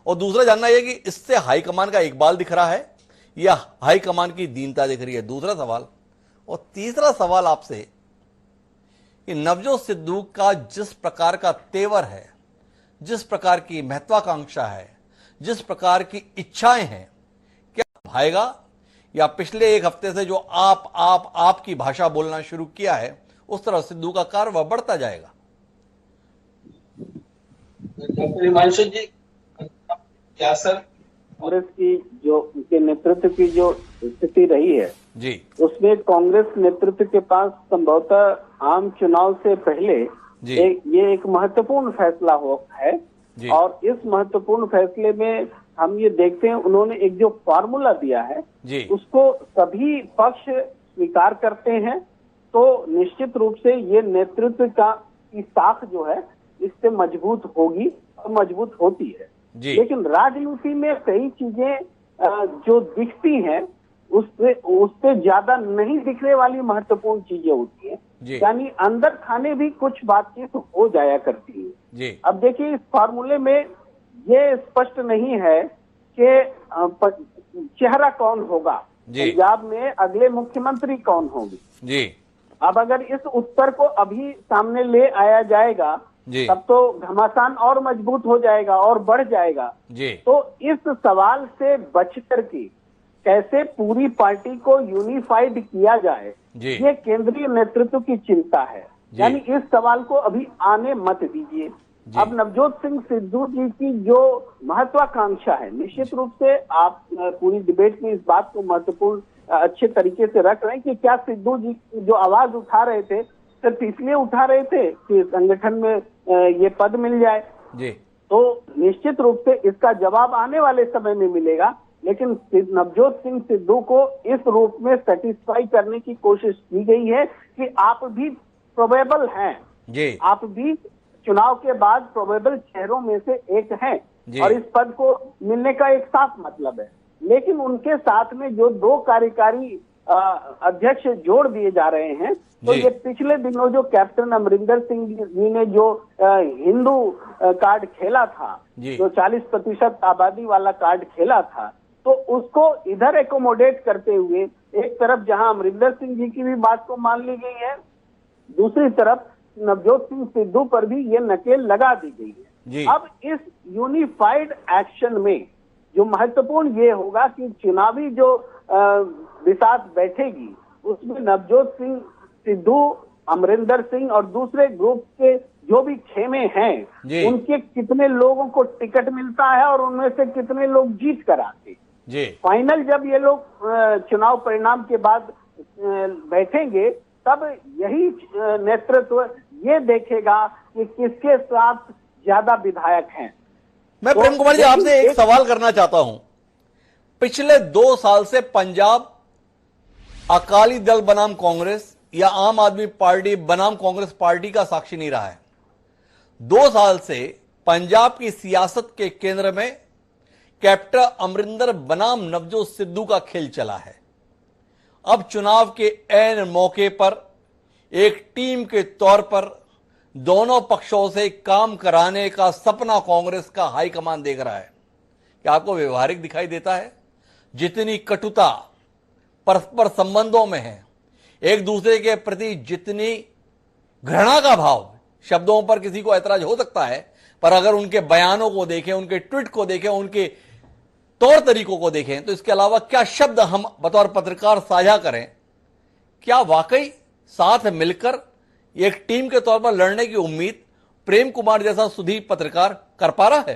और दूसरा जानना यह कि इससे हाईकमान का इकबाल दिख रहा है या हाईकमान की दीनता दिख रही है, दूसरा सवाल। और तीसरा सवाल आपसे कि नवजोत सिद्धू का जिस प्रकार का तेवर है, जिस प्रकार की महत्वाकांक्षा है, जिस प्रकार की इच्छाएं हैं, क्या भाएगा, या पिछले एक हफ्ते से जो आप की भाषा बोलना शुरू किया है, उस तरह सिद्धू का कार्य बढ़ता जाएगा? डॉक्टर हिमांशु जी, क्या सर कांग्रेस की जो उनके नेतृत्व की जो स्थिति रही है जी, उसमें कांग्रेस नेतृत्व के पास संभवतः आम चुनाव से पहले ये एक महत्वपूर्ण फैसला है, और इस महत्वपूर्ण फैसले में हम ये देखते हैं, उन्होंने एक जो फार्मूला दिया है उसको सभी पक्ष स्वीकार करते हैं, तो निश्चित रूप से ये नेतृत्व की साख जो है इससे मजबूत होगी और मजबूत होती है। लेकिन राजनीति में कई चीजें जो दिखती हैं उससे ज्यादा नहीं दिखने वाली महत्वपूर्ण चीजें होती है, यानी अंदर खाने भी कुछ बातचीत हो जाया करती है। अब देखिए, इस फार्मूले में ये स्पष्ट नहीं है कि चेहरा कौन होगा, पंजाब में अगले मुख्यमंत्री कौन होंगे। अब अगर इस उत्तर को अभी सामने ले आया जाएगा जी। तब तो घमासान और मजबूत हो जाएगा और बढ़ जाएगा जी। तो इस सवाल से बच करके कैसे पूरी पार्टी को यूनिफाइड किया जाए, ये केंद्रीय नेतृत्व की चिंता है। यानी इस सवाल को अभी आने मत दीजिए। अब नवजोत सिंह सिद्धू जी की जो महत्वाकांक्षा है, निश्चित रूप से आप पूरी डिबेट में इस बात को महत्वपूर्ण अच्छे तरीके से रख रहे हैं कि क्या सिद्धू जी जो आवाज उठा रहे थे सिर्फ इसलिए उठा रहे थे कि संगठन में ये पद मिल जाए। तो निश्चित रूप से इसका जवाब आने वाले समय में मिलेगा, लेकिन नवजोत सिंह सिद्धू को इस रूप में सेटिस्फाई करने की कोशिश की गई है कि आप भी प्रोबेबल हैं, आप भी चुनाव के बाद प्रोबेबल चेहरों में से एक हैं और इस पद को मिलने का एक साफ मतलब है। लेकिन उनके साथ में जो दो कार्यकारी अध्यक्ष जोड़ दिए जा रहे हैं, तो ये पिछले दिनों जो कैप्टन अमरिंदर सिंह जी ने जो हिंदू कार्ड खेला था, जो 40% आबादी वाला कार्ड खेला था, तो उसको इधर एकोमोडेट करते हुए एक तरफ जहां अमरिंदर सिंह जी की भी बात को मान ली गई है, दूसरी तरफ नवजोत सिंह सिद्धू पर भी ये नकेल लगा दी गई है। अब इस यूनिफाइड एक्शन में जो महत्वपूर्ण ये होगा कि चुनावी जो बिसात बैठेगी उसमें नवजोत सिंह सिद्धू, अमरिंदर सिंह और दूसरे ग्रुप के जो भी खेमे हैं उनके कितने लोगों को टिकट मिलता है और उनमें से कितने लोग जीत कर आते। फाइनल जब ये लोग चुनाव परिणाम के बाद बैठेंगे तब यही नेतृत्व ये देखेगा कि किसके साथ ज्यादा विधायक हैं। मैं प्रेम कुमार जी आपसे एक सवाल करना चाहता हूं। पिछले 2 साल से पंजाब अकाली दल बनाम कांग्रेस या आम आदमी पार्टी बनाम कांग्रेस पार्टी का साक्षी नहीं रहा है। 2 साल से पंजाब की सियासत के केंद्र में कैप्टन अमरिंदर बनाम नवजोत सिद्धू का खेल चला है। अब चुनाव के ऐन मौके पर एक टीम के तौर पर दोनों पक्षों से काम कराने का सपना कांग्रेस का हाईकमान देख रहा है। क्या आपको व्यवहारिक दिखाई देता है? जितनी कटुता परस्पर संबंधों में है, एक दूसरे के प्रति जितनी घृणा का भाव, शब्दों पर किसी को ऐतराज हो सकता है, पर अगर उनके बयानों को देखें, उनके ट्वीट को देखें, उनके तौर तरीकों को देखें, तो इसके अलावा क्या शब्द हम बतौर पत्रकार साझा करें? क्या वाकई साथ मिलकर एक टीम के तौर पर लड़ने की उम्मीद प्रेम कुमार जैसा सुधीर पत्रकार कर पा रहा है?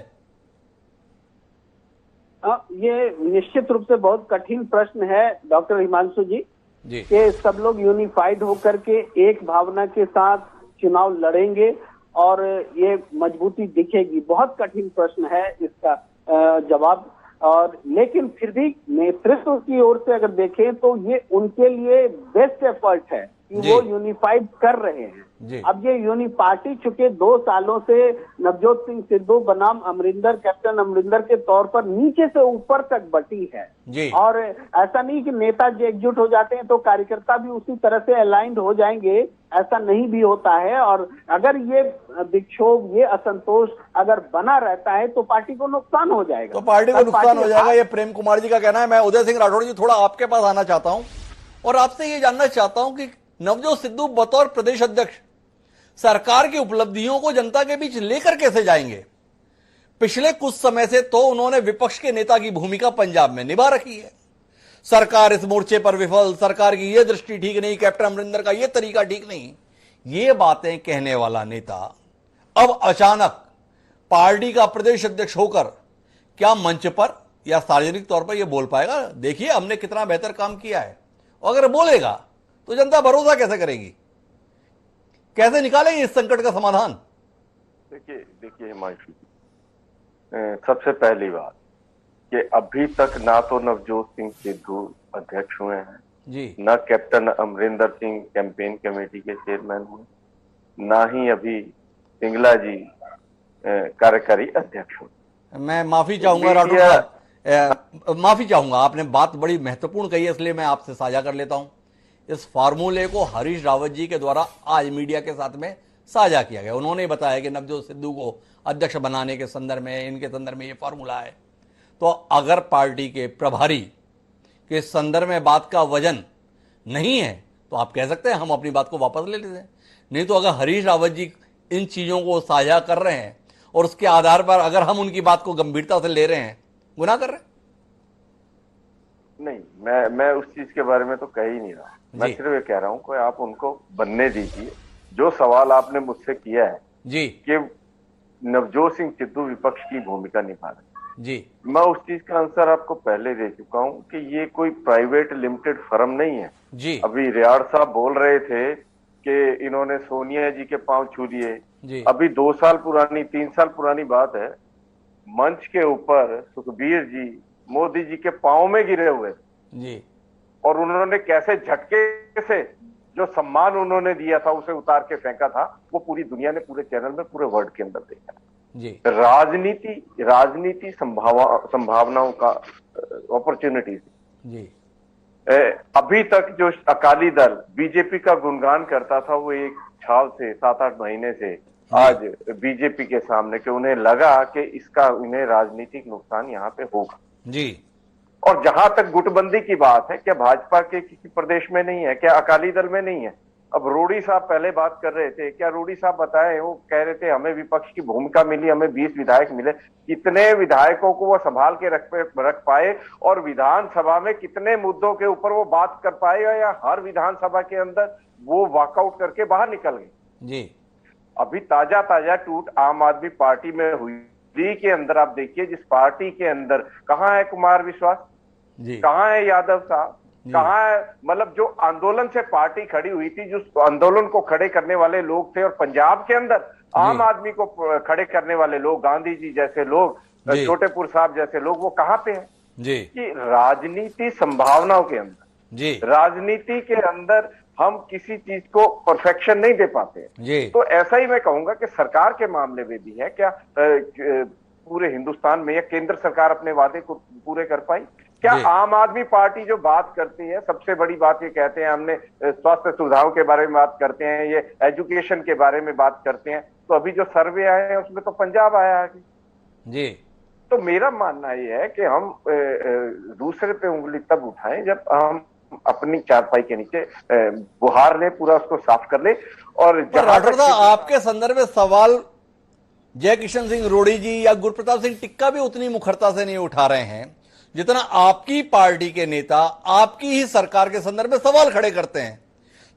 ये निश्चित रूप से बहुत कठिन प्रश्न है डॉक्टर हिमांशु जी कि सब लोग यूनिफाइड होकर के एक भावना के साथ चुनाव लड़ेंगे और ये मजबूती दिखेगी। बहुत कठिन प्रश्न है इसका जवाब। और लेकिन फिर भी नेतृत्व की ओर से अगर देखें तो ये उनके लिए बेस्ट एफर्ट है कि वो यूनिफाइड कर रहे हैं। अब ये पार्टी चुके 2 सालों से नवजोत सिंह सिद्धू बनाम अमरिंदर, कैप्टन अमरिंदर के तौर पर नीचे से ऊपर तक बटी है। और ऐसा नहीं कि नेताजी एकजुट हो जाते हैं तो कार्यकर्ता भी उसी तरह से अलाइंड हो जाएंगे, ऐसा नहीं भी होता है। और अगर ये विक्षोभ, ये असंतोष अगर बना रहता है तो पार्टी को नुकसान हो जाएगा। तो पार्टी को नुकसान हो जाएगा, ये प्रेम कुमार जी का कहना है। मैं उदय सिंह राठौड़ जी थोड़ा आपके पास आना चाहता हूं और आपसे ये जानना चाहता हूं कि नवजोत सिद्धू बतौर प्रदेश अध्यक्ष सरकार की उपलब्धियों को जनता के बीच लेकर कैसे जाएंगे? पिछले कुछ समय से तो उन्होंने विपक्ष के नेता की भूमिका पंजाब में निभा रखी है। सरकार इस मोर्चे पर विफल, सरकार की यह दृष्टि ठीक नहीं, कैप्टन अमरिंदर का यह तरीका ठीक नहीं, ये बातें कहने वाला नेता अब अचानक पार्टी का प्रदेश अध्यक्ष होकर क्या मंच पर या सार्वजनिक तौर पर यह बोल पाएगा, देखिए हमने कितना बेहतर काम किया है? अगर बोलेगा तो जनता भरोसा कैसे करेगी? कैसे निकालेंगे इस संकट का समाधान? देखिए हिमांशु, सबसे पहली बात कि अभी तक ना तो नवजोत सिंह सिद्धू अध्यक्ष हुए हैं ना captain Amarinder Singh campaign committee के चेयरमैन हुए, ना ही अभी सिंगला जी कार्यकारी अध्यक्ष हुए। मैं माफी चाहूंगा राठौर साहब, माफी चाहूंगा, आपने बात बड़ी महत्वपूर्ण कही है, इसलिए मैं आपसे साझा कर लेता हूं। इस फार्मूले को हरीश रावत जी के द्वारा आज मीडिया के साथ में साझा किया गया। उन्होंने बताया कि नवजोत सिद्धू को अध्यक्ष बनाने के संदर्भ में, इनके संदर्भ में ये फार्मूला है। तो अगर पार्टी के प्रभारी के संदर्भ में बात का वजन नहीं है तो आप कह सकते हैं हम अपनी बात को वापस ले लेते हैं। नहीं तो अगर हरीश रावत जी इन चीजों को साझा कर रहे हैं और उसके आधार पर अगर हम उनकी बात को गंभीरता से ले रहे हैं, गुनाह कर रहे हैं? नहीं, मैं उस चीज के बारे में तो कह ही नहीं रहा। मैं सिर्फ ये कह रहा हूं कि आप उनको बनने दीजिए। जो सवाल आपने मुझसे किया है जी कि नवजोत सिंह सिद्धू विपक्ष की भूमिका निभा रहे जी, मैं उस चीज का आंसर आपको पहले दे चुका हूं कि ये कोई प्राइवेट लिमिटेड फर्म नहीं है जी। अभी रियाड़ साहब बोल रहे थे कि इन्होंने सोनिया जी के पांव छू लिए। अभी 2 साल पुरानी 3 साल पुरानी बात है, मंच के ऊपर सुखबीर जी मोदी जी के पांव में गिरे हुए जी, और उन्होंने कैसे झटके से जो सम्मान उन्होंने दिया था उसे उतार के फेंका था, वो पूरी दुनिया ने, पूरे चैनल में, पूरे वर्ल्ड के अंदर देखा जी। राजनीति संभावनाओं का अपॉर्चुनिटी जी। अभी तक जो अकाली दल बीजेपी का गुणगान करता था वो 1 साल से 7-8 महीने से आज बीजेपी के सामने कि उन्हें लगा कि इसका उन्हें राजनीतिक नुकसान यहाँ पे होगा जी। और जहां तक गुटबंदी की बात है, क्या भाजपा के किसी प्रदेश में नहीं है, क्या अकाली दल में नहीं है? अब रोडी साहब पहले बात कर रहे थे, क्या रोडी साहब बताए, वो कह रहे थे हमें विपक्ष की भूमिका मिली, हमें 20 विधायक मिले। कितने विधायकों को वो संभाल के रख पाए और विधानसभा में कितने मुद्दों के ऊपर वो बात कर पाए, या हर विधानसभा के अंदर वो वॉकआउट करके बाहर निकल गए जी। अभी ताजा टूट आम आदमी पार्टी में हुई के अंदर आप देखिए, जिस पार्टी के अंदर कहाँ है कुमार विश्वास जी, कहाँ है यादव साहब, कहाँ है, मतलब जो आंदोलन से पार्टी खड़ी हुई थी, जो आंदोलन को खड़े करने वाले लोग थे, और पंजाब के अंदर आम आदमी को खड़े करने वाले लोग, गांधी जी जैसे लोग, छोटेपुर साहब जैसे लोग, वो कहाँ पे हैं जी? कि राजनीति संभावनाओं के अंदर जी, राजनीति के अंदर हम किसी चीज को परफेक्शन नहीं दे पाते जी। तो ऐसा ही मैं कहूंगा कि सरकार के मामले में भी है, क्या पूरे हिंदुस्तान में या केंद्र सरकार अपने वादे को पूरे कर पाई? क्या आम आदमी पार्टी जो बात करती है, सबसे बड़ी बात ये कहते हैं, हमने स्वास्थ्य सुविधाओं के बारे में बात करते हैं, ये एजुकेशन के बारे में बात करते हैं, तो अभी जो सर्वे आए हैं उसमें तो पंजाब आया है जी। तो मेरा मानना ये है कि हम दूसरे पे उंगली तब उठाएं जब हम अपनी चारपाई के नीचे बुहार ले, पूरा उसको साफ कर ले। और राठौर साहब, आपके संदर्भ में सवाल जय किशन सिंह रोड़ी जी या गुरप्रताप सिंह टिक्का भी उतनी मुखरता से नहीं उठा रहे हैं जितना आपकी पार्टी के नेता आपकी ही सरकार के संदर्भ में सवाल खड़े करते हैं।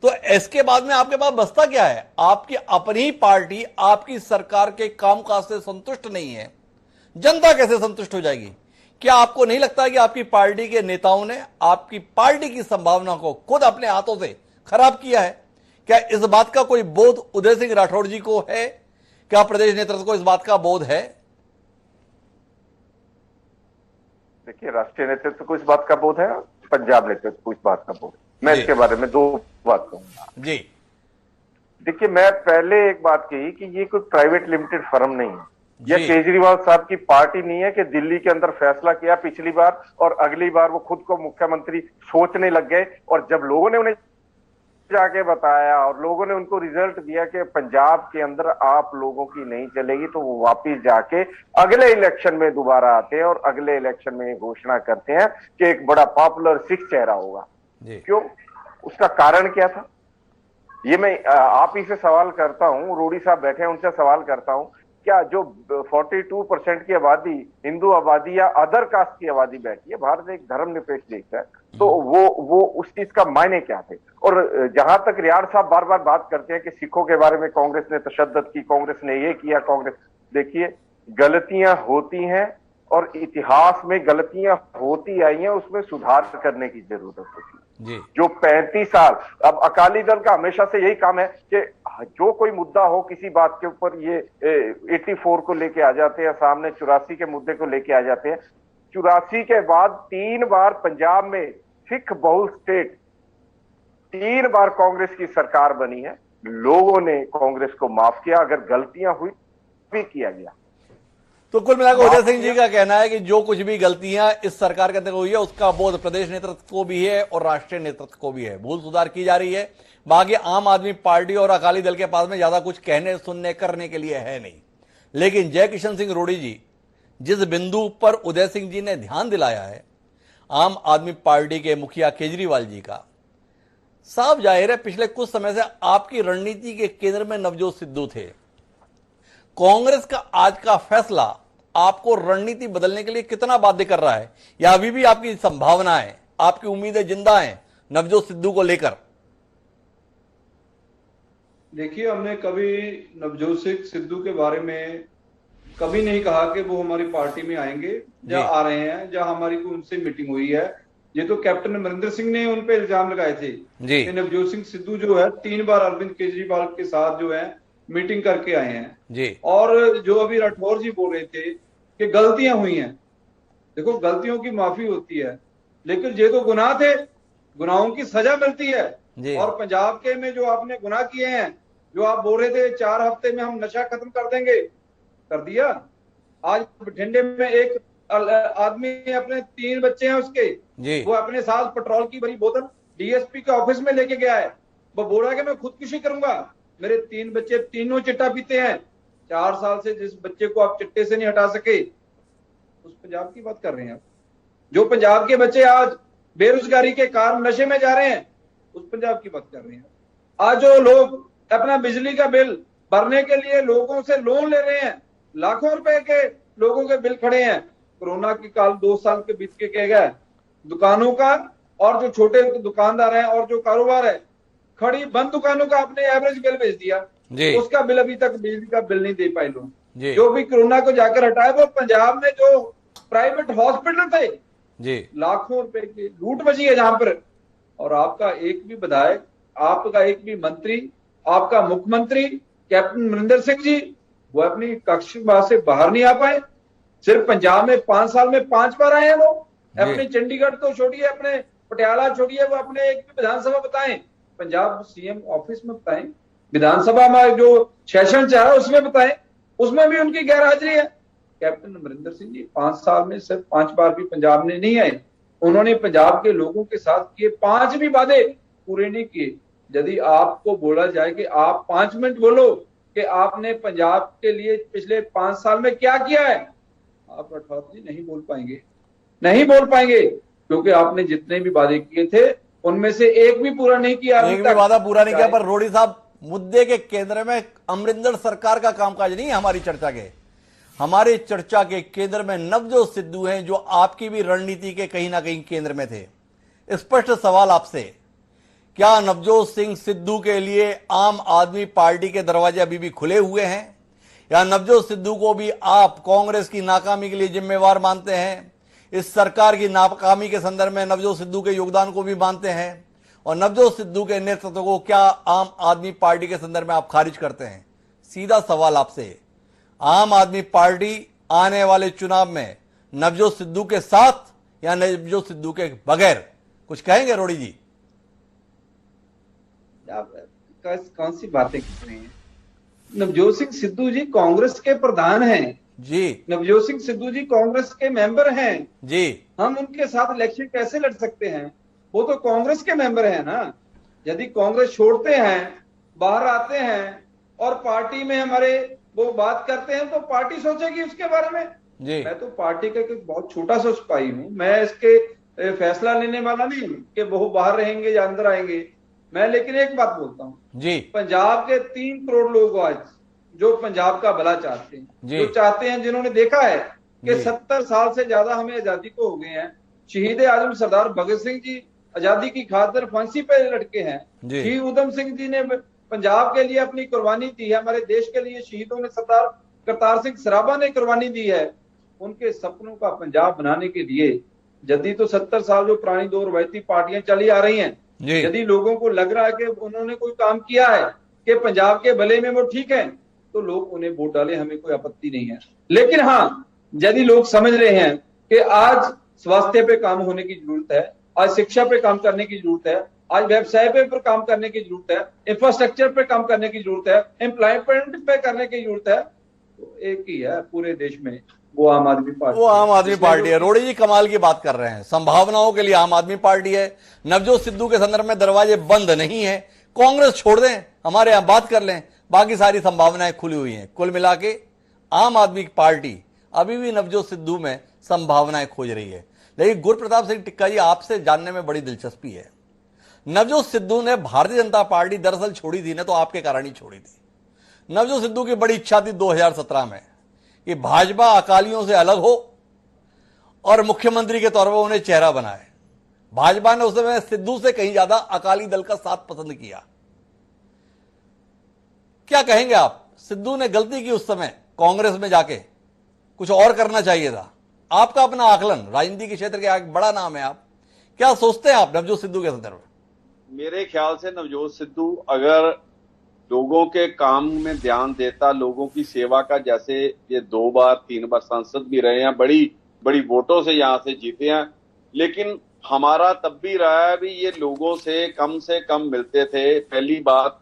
तो इसके बाद में आपके पास बचता क्या है? आपकी अपनी पार्टी आपकी सरकार के कामकाज से संतुष्ट नहीं है, जनता कैसे संतुष्ट हो जाएगी? क्या आपको नहीं लगता कि आपकी पार्टी के नेताओं ने आपकी पार्टी की संभावना को खुद अपने हाथों से खराब किया है? क्या इस बात का कोई बोध उदय सिंह राठौर जी को है? क्या प्रदेश नेतृत्व को इस बात का बोध है? देखिए, राष्ट्रीय नेतृत्व को इस बात का बोध है, पंजाब नेतृत्व को इस बात का बोध है। मैं इसके बारे में 2 बात कहूंगा जी। देखिए, मैं पहले एक बात कही कि ये कोई प्राइवेट लिमिटेड फर्म नहीं है, यह केजरीवाल साहब की पार्टी नहीं है कि दिल्ली के अंदर फैसला किया पिछली बार और अगली बार वो खुद को मुख्यमंत्री सोचने लग गए, और जब लोगों ने उन्हें जाके बताया और लोगों ने उनको रिजल्ट दिया कि पंजाब के अंदर आप लोगों की नहीं चलेगी, तो वो वापिस जाके अगले इलेक्शन में दोबारा आते हैं और अगले इलेक्शन में घोषणा करते हैं कि एक बड़ा पॉपुलर सिख चेहरा होगा। क्यों? उसका कारण क्या था? ये मैं आप ही से सवाल करता हूं, रोडी साहब बैठे हैं उनसे सवाल करता हूं, क्या जो 42% की आबादी हिंदू आबादी या अदर कास्ट की आबादी बैठी है, भारत एक धर्मनिरपेक्ष देश है, तो वो उस चीज का मायने क्या थे? और जहां तक रियाड़ साहब बार बार बात करते हैं कि सिखों के बारे में कांग्रेस ने तशद्दुद की, कांग्रेस ने ये किया, कांग्रेस, देखिए गलतियां होती हैं और इतिहास में गलतियां होती आई हैं, उसमें सुधार करने की जरूरत होती है। जो 35 साल, अब अकाली दल का हमेशा से यही काम है कि जो कोई मुद्दा हो किसी बात के ऊपर, ये 84 को लेके आ जाते हैं सामने, 84 के मुद्दे को लेके आ जाते हैं। 84 के बाद 3 बार पंजाब में सिख बहुल स्टेट, 3 बार कांग्रेस की सरकार बनी है, लोगों ने कांग्रेस को माफ किया, अगर गलतियां हुई भी किया गया। तो कुल मिलाकर उदय सिंह जी का कहना है कि जो कुछ भी गलतियां इस सरकार के अंदर हुई है उसका बोध प्रदेश नेतृत्व को भी है और राष्ट्रीय नेतृत्व को भी है, भूल सुधार की जा रही है। बाकी आम आदमी पार्टी और अकाली दल के पास में ज्यादा कुछ कहने सुनने करने के लिए है नहीं। लेकिन जय किशन सिंह रोड़ी जी जिस बिंदु पर उदय सिंह जी ने ध्यान दिलाया है आम आदमी पार्टी के मुखिया केजरीवाल जी का, साफ जाहिर है पिछले कुछ समय से आपकी रणनीति के केंद्र में नवजोत सिद्धू थे, कांग्रेस का आज का फैसला आपको रणनीति बदलने के लिए कितना बाध्य कर रहा है, या अभी भी आपकी संभावनाएं, आपकी उम्मीदें जिंदा हैं नवजोत सिद्धू को लेकर? देखिए, हमने कभी नवजोत सिंह सिद्धू के बारे में कभी नहीं कहा कि वो हमारी पार्टी में आएंगे या आ रहे हैं, या हमारी कोई उनसे मीटिंग हुई है। ये तो कैप्टन अमरिंदर सिंह ने उन पे इल्जाम लगाए थे कि नवजोत सिंह सिद्धू जो है 3 बार अरविंद केजरीवाल के साथ जो है मीटिंग करके आए हैं जी। और जो अभी राठौर जी बोल रहे थे कि गलतियां हुई हैं, देखो गलतियों की माफी होती है, लेकिन ये तो गुनाह थे, गुनाहों की सजा मिलती है। और पंजाब के में जो आपने गुनाह किए हैं, जो आप बोल रहे थे 4 हफ्ते में हम नशा खत्म कर देंगे, कर दिया। आज बठिंडे में एक आदमी अपने 3 बच्चे हैं उसके, वो अपने साथ पेट्रोल की भरी बोतल डीएसपी के ऑफिस में लेके गया है। वो बोल रहा है कि मैं खुदकुशी करूंगा, मेरे 3 बच्चे तीनों चिट्टा पीते हैं। 4 साल से जिस बच्चे को आप चिट्टे से नहीं हटा सके, उस पंजाब की बात कर रहे हैं आप। जो पंजाब के बच्चे आज बेरोजगारी के कारण नशे में जा रहे हैं, उस पंजाब की बात कर रहे हैं। आज जो लोग अपना बिजली का बिल भरने के लिए लोगों से लोन ले रहे हैं, लाखों रुपए के लोगों के बिल खड़े हैं। कोरोना के काल 2 साल के बीत के कह गए, दुकानों का और जो छोटे दुकानदार हैं और जो कारोबार है, खड़ी बंद दुकानों का आपने एवरेज बिल भेज दिया, उसका बिल अभी तक बिजली का बिल नहीं दे पाए लोग। जो भी कोरोना को जाकर हटाए, वो पंजाब में जो प्राइवेट हॉस्पिटल थे, लाखों रुपए की लूट मची है जहां पर। और आपका एक भी विधायक, आपका एक भी मंत्री, आपका मुख्यमंत्री कैप्टन अमरिंदर सिंह जी, वो अपनी कक्ष से बाहर नहीं आ पाए। सिर्फ पंजाब में 5 साल में 5 बार आए हैं वो। अपने चंडीगढ़ तो छोड़िए, अपने पटियाला छोड़िए, वो अपने एक भी विधानसभा बताएं, पंजाब सीएम ऑफिस में बताएं, विधानसभा में जो सेशन चल रहा है उसमें बताएं, उसमें भी उनकी गैर हाजिरी है। कैप्टन अमरिंदर सिंह जी 5 साल में सिर्फ 5 बार भी पंजाब में नहीं आए। उन्होंने पंजाब के लोगों के साथ किए 5 भी वादे पूरे नहीं किए। यदि आपको बोला जाए कि आप 5 मिनट बोलो कि आपने पंजाब के लिए पिछले 5 साल में क्या किया है, आप राठौर जी नहीं बोल पाएंगे, नहीं बोल पाएंगे, क्योंकि आपने जितने भी वादे किए थे उनमें से एक भी पूरा नहीं किया। एक भी वादा पूरा नहीं किया। पर रोड़ी साहब, मुद्दे के केंद्र में अमरिंदर सरकार का कामकाज नहीं है हमारी चर्चा के। हमारी चर्चा के केंद्र में नवजोत सिद्धू हैं, जो आपकी भी रणनीति के कहीं ना कहीं केंद्र में थे। स्पष्ट सवाल आपसे, क्या नवजोत सिंह सिद्धू के लिए आम आदमी पार्टी के दरवाजे अभी भी खुले हुए हैं, या नवजोत सिद्धू को भी आप कांग्रेस की नाकामी के लिए जिम्मेवार मानते हैं? इस सरकार की नाकामी के संदर्भ में नवजोत सिद्धू के योगदान को भी मानते हैं, और नवजोत सिद्धू के नेतृत्व को क्या आम आदमी पार्टी के संदर्भ में आप खारिज करते हैं? सीधा सवाल आपसे, आम आदमी पार्टी आने वाले चुनाव में नवजोत सिद्धू के साथ या नवजोत सिद्धू के बगैर? कुछ कहेंगे रोड़ी जी? आप कौन सी बातें कर रहे हैं? नवजोत सिंह सिद्धू जी कांग्रेस के प्रधान हैं जी। नवजोत सिंह सिद्धू जी कांग्रेस के मेंबर हैं जी। हम उनके साथ इलेक्शन कैसे लड़ सकते हैं? वो तो कांग्रेस के मेंबर हैं ना। यदि कांग्रेस छोड़ते हैं, बाहर आते हैं और पार्टी में हमारे वो बात करते हैं, तो पार्टी सोचेगी उसके बारे में जी। मैं तो पार्टी का एक बहुत छोटा सा सिपाही हूं। मैं इसके फैसला लेने वाला नहीं कि वो बाहर रहेंगे या अंदर आएंगे। मैं लेकिन एक बात बोलता हूं जी, पंजाब के 3 करोड़ लोग आज जो पंजाब का भला चाहते हैं, जो चाहते हैं, जिन्होंने देखा है कि 70 साल से ज्यादा हमें आजादी को हो गए हैं। शहीद आजम सरदार भगत सिंह जी आजादी की खातिर फांसी पे लटके हैं। शहीद उधम सिंह जी ने पंजाब के लिए अपनी कुर्बानी दी है। हमारे देश के लिए शहीदों ने, सरदार करतार सिंह सराभा ने कुर्बानी दी है। उनके सपनों का पंजाब बनाने के लिए यदि तो 70 साल जो पुरानी 2 रवायती पार्टियां चली आ रही हैं, यदि लोगों को लग रहा है कि उन्होंने कोई काम किया है कि पंजाब के भले में वो ठीक है, तो लोग उन्हें वोट डालें, हमें कोई आपत्ति नहीं है। लेकिन हाँ, यदि लोग समझ रहे हैं कि आज स्वास्थ्य पे काम होने की जरूरत है, आज शिक्षा पे काम करने की जरूरत है, आज व्यवसाय पे काम करने की जरूरत है, इंफ्रास्ट्रक्चर पे काम करने की जरूरत है, एम्प्लॉयमेंट पे करने की जरूरत है, तो एक ही है पूरे देश में, वो आम आदमी पार्टी। वो आम आदमी पार्टी है। रोड़ी जी कमाल की बात कर रहे हैं। संभावनाओं के लिए आम आदमी पार्टी है। नवजोत सिद्धू के संदर्भ में दरवाजे बंद नहीं है। कांग्रेस छोड़ दें, हमारे यहां बात कर लें, बाकी सारी संभावनाएं खुली हुई हैं। कुल मिला के आम आदमी पार्टी अभी भी नवजोत सिद्धू में संभावनाएं खोज रही है। लेकिन गुरप्रताप सिंह टिक्का जी, आपसे जानने में बड़ी दिलचस्पी है। नवजोत सिद्धू ने भारतीय जनता पार्टी दरअसल छोड़ी थी ना, तो आपके कारण ही छोड़ी थी। नवजोत सिद्धू की बड़ी इच्छा थी 2017 में कि भाजपा अकालियों से अलग हो और मुख्यमंत्री के तौर पर उन्हें चेहरा बनाए। भाजपा ने उस समय सिद्धू से कहीं ज्यादा अकाली दल का साथ पसंद किया। क्या कहेंगे आप? सिद्धू ने गलती की उस समय कांग्रेस में जाके, कुछ और करना चाहिए था। आपका अपना आकलन, राजनीति के क्षेत्र के एक बड़ा नाम है, आप क्या सोचते हैं आप नवजोत सिद्धू के संदर्भ में? मेरे ख्याल से नवजोत सिद्धू अगर लोगों के काम में ध्यान देता, लोगों की सेवा का, जैसे ये 2 बार 3 बार सांसद भी रहे हैं, बड़ी बड़ी वोटों से यहां से जीते हैं, लेकिन हमारा तब भी रहा है भी ये लोगों से कम मिलते थे। पहली बात,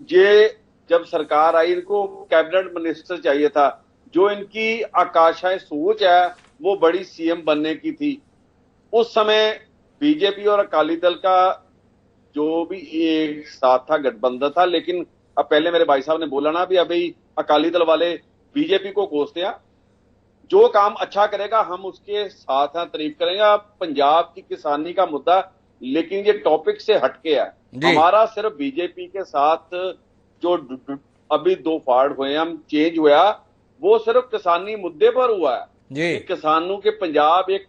ये जब सरकार आई इनको कैबिनेट मिनिस्टर चाहिए था। जो इनकी आकांक्षाएं सोच है वो बड़ी सीएम बनने की थी। उस समय बीजेपी और अकाली दल का जो भी एक साथ था, गठबंधन था, लेकिन अब पहले मेरे भाई साहब ने बोला ना भी अभी अकाली दल वाले बीजेपी को कोसते हैं। जो काम अच्छा करेगा हम उसके साथ हैं, तारीफ करेंगे। अब पंजाब की किसानी का मुद्दा, लेकिन ये टॉपिक से हटके है। हमारा सिर्फ बीजेपी के साथ जो अभी 2 फाड़ हुए हैं, हम चेंज हुआ, वो सिर्फ किसानी मुद्दे पर हुआ है। किसानों के पंजाब एक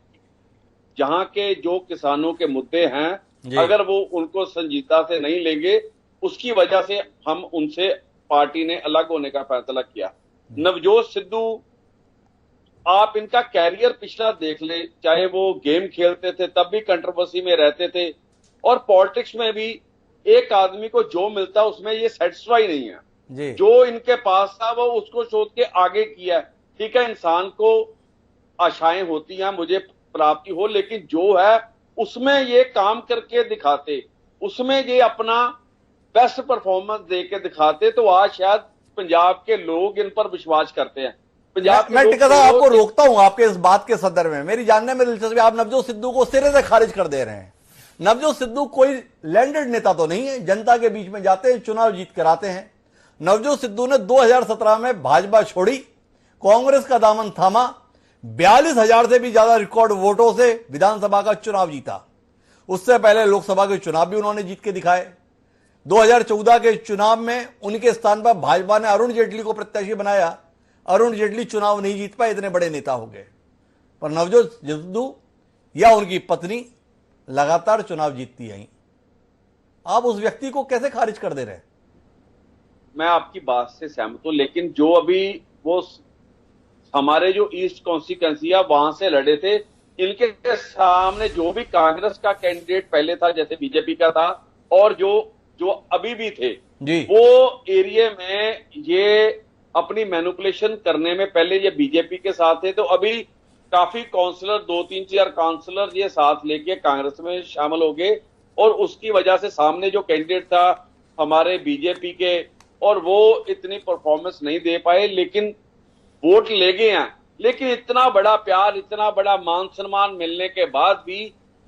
जहां के जो किसानों के मुद्दे हैं, अगर वो उनको संजीदता से नहीं लेंगे, उसकी वजह से हम उनसे पार्टी ने अलग होने का फैसला किया। नवजोत सिद्धू, आप इनका कैरियर पिछला देख ले, चाहे वो गेम खेलते थे तब भी कंट्रोवर्सी में रहते थे, और पॉलिटिक्स में भी एक आदमी को जो मिलता उसमें ये सेटिस्फाई नहीं है। जो इनके पास था वो उसको सोच के आगे किया। ठीक है, इंसान को आशाएं होती हैं मुझे प्राप्ति हो, लेकिन जो है उसमें ये काम करके दिखाते, उसमें ये अपना बेस्ट परफॉर्मेंस दे के दिखाते, तो आज शायद पंजाब के लोग इन पर विश्वास करते हैं। मैं टिका साहब आपको रोकता हूं आपके इस बात के संदर्भ में। मेरी जानने में दिलचस्पी, आप नवजोत सिद्धू को सिरे से खारिज कर दे रहे हैं। नवजोत सिद्धू कोई लैंडेड नेता तो नहीं है, जनता के बीच में जाते हैं, चुनाव जीत कर आते हैं। नवजोत सिद्धू ने 2017 में भाजपा छोड़ी, कांग्रेस का दामन थामा, 42,000 से भी ज्यादा रिकॉर्ड वोटों से विधानसभा का चुनाव जीता। उससे पहले लोकसभा के चुनाव भी उन्होंने जीत के दिखाए। 2014 के चुनाव में उनके स्थान पर भाजपा ने अरुण जेटली को प्रत्याशी बनाया। अरुण जेटली चुनाव नहीं जीत पाए, इतने बड़े नेता हो गए, पर नवजोत सिद्धू या उनकी पत्नी लगातार चुनाव जीतती आई। आप उस व्यक्ति को कैसे खारिज कर दे रहे हैं? मैं आपकी बात से सहमत हूं, लेकिन जो अभी वो हमारे जो ईस्ट कॉन्स्टिट्यूएंसी है वहां से लड़े थे, इनके सामने जो भी कांग्रेस का कैंडिडेट पहले था, जैसे बीजेपी का था, और जो अभी भी थे वो एरिया में ये अपनी मैनिपुलेशन करने में पहले ये बीजेपी के साथ थे, तो अभी काफी काउंसलर 2-3-4 काउंसलर ये साथ लेके कांग्रेस में शामिल हो गए, और उसकी वजह से सामने जो कैंडिडेट था हमारे बीजेपी के, और वो इतनी परफॉर्मेंस नहीं दे पाए, लेकिन वोट ले गए हैं। लेकिन इतना बड़ा प्यार, इतना बड़ा मान सम्मान मिलने के बाद भी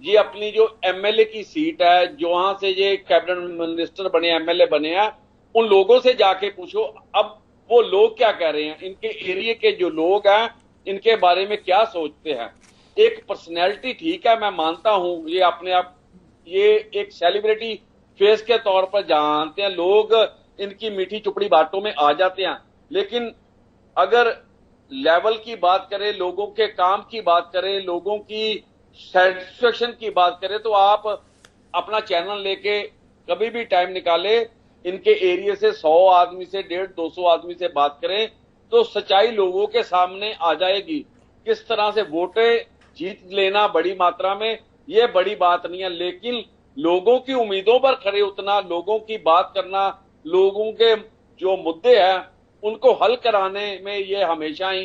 ये अपनी जो एमएलए की सीट है, जो वहां से ये कैबिनेट मिनिस्टर बने, एमएलए बने हैं, उन लोगों से जाके पूछो अब वो लोग क्या कह रहे हैं, इनके एरिया के जो लोग हैं इनके बारे में क्या सोचते हैं। एक पर्सनैलिटी ठीक है, मैं मानता हूं, ये अपने आप ये एक सेलिब्रिटी फेस के तौर पर जानते हैं लोग, इनकी मीठी चुपड़ी बातों में आ जाते हैं, लेकिन अगर लेवल की बात करें, लोगों के काम की बात करें, लोगों की सेटिस्फेक्शन की बात करें, तो आप अपना चैनल लेके कभी भी टाइम निकाले, इनके एरिया से 100 आदमी से 150-200 आदमी से बात करें, तो सच्चाई लोगों के सामने आ जाएगी। किस तरह से वोटें जीत लेना बड़ी मात्रा में, ये बड़ी बात नहीं है, लेकिन लोगों की उम्मीदों पर खड़े उतरना, लोगों की बात करना, लोगों के जो मुद्दे हैं उनको हल कराने में ये हमेशा ही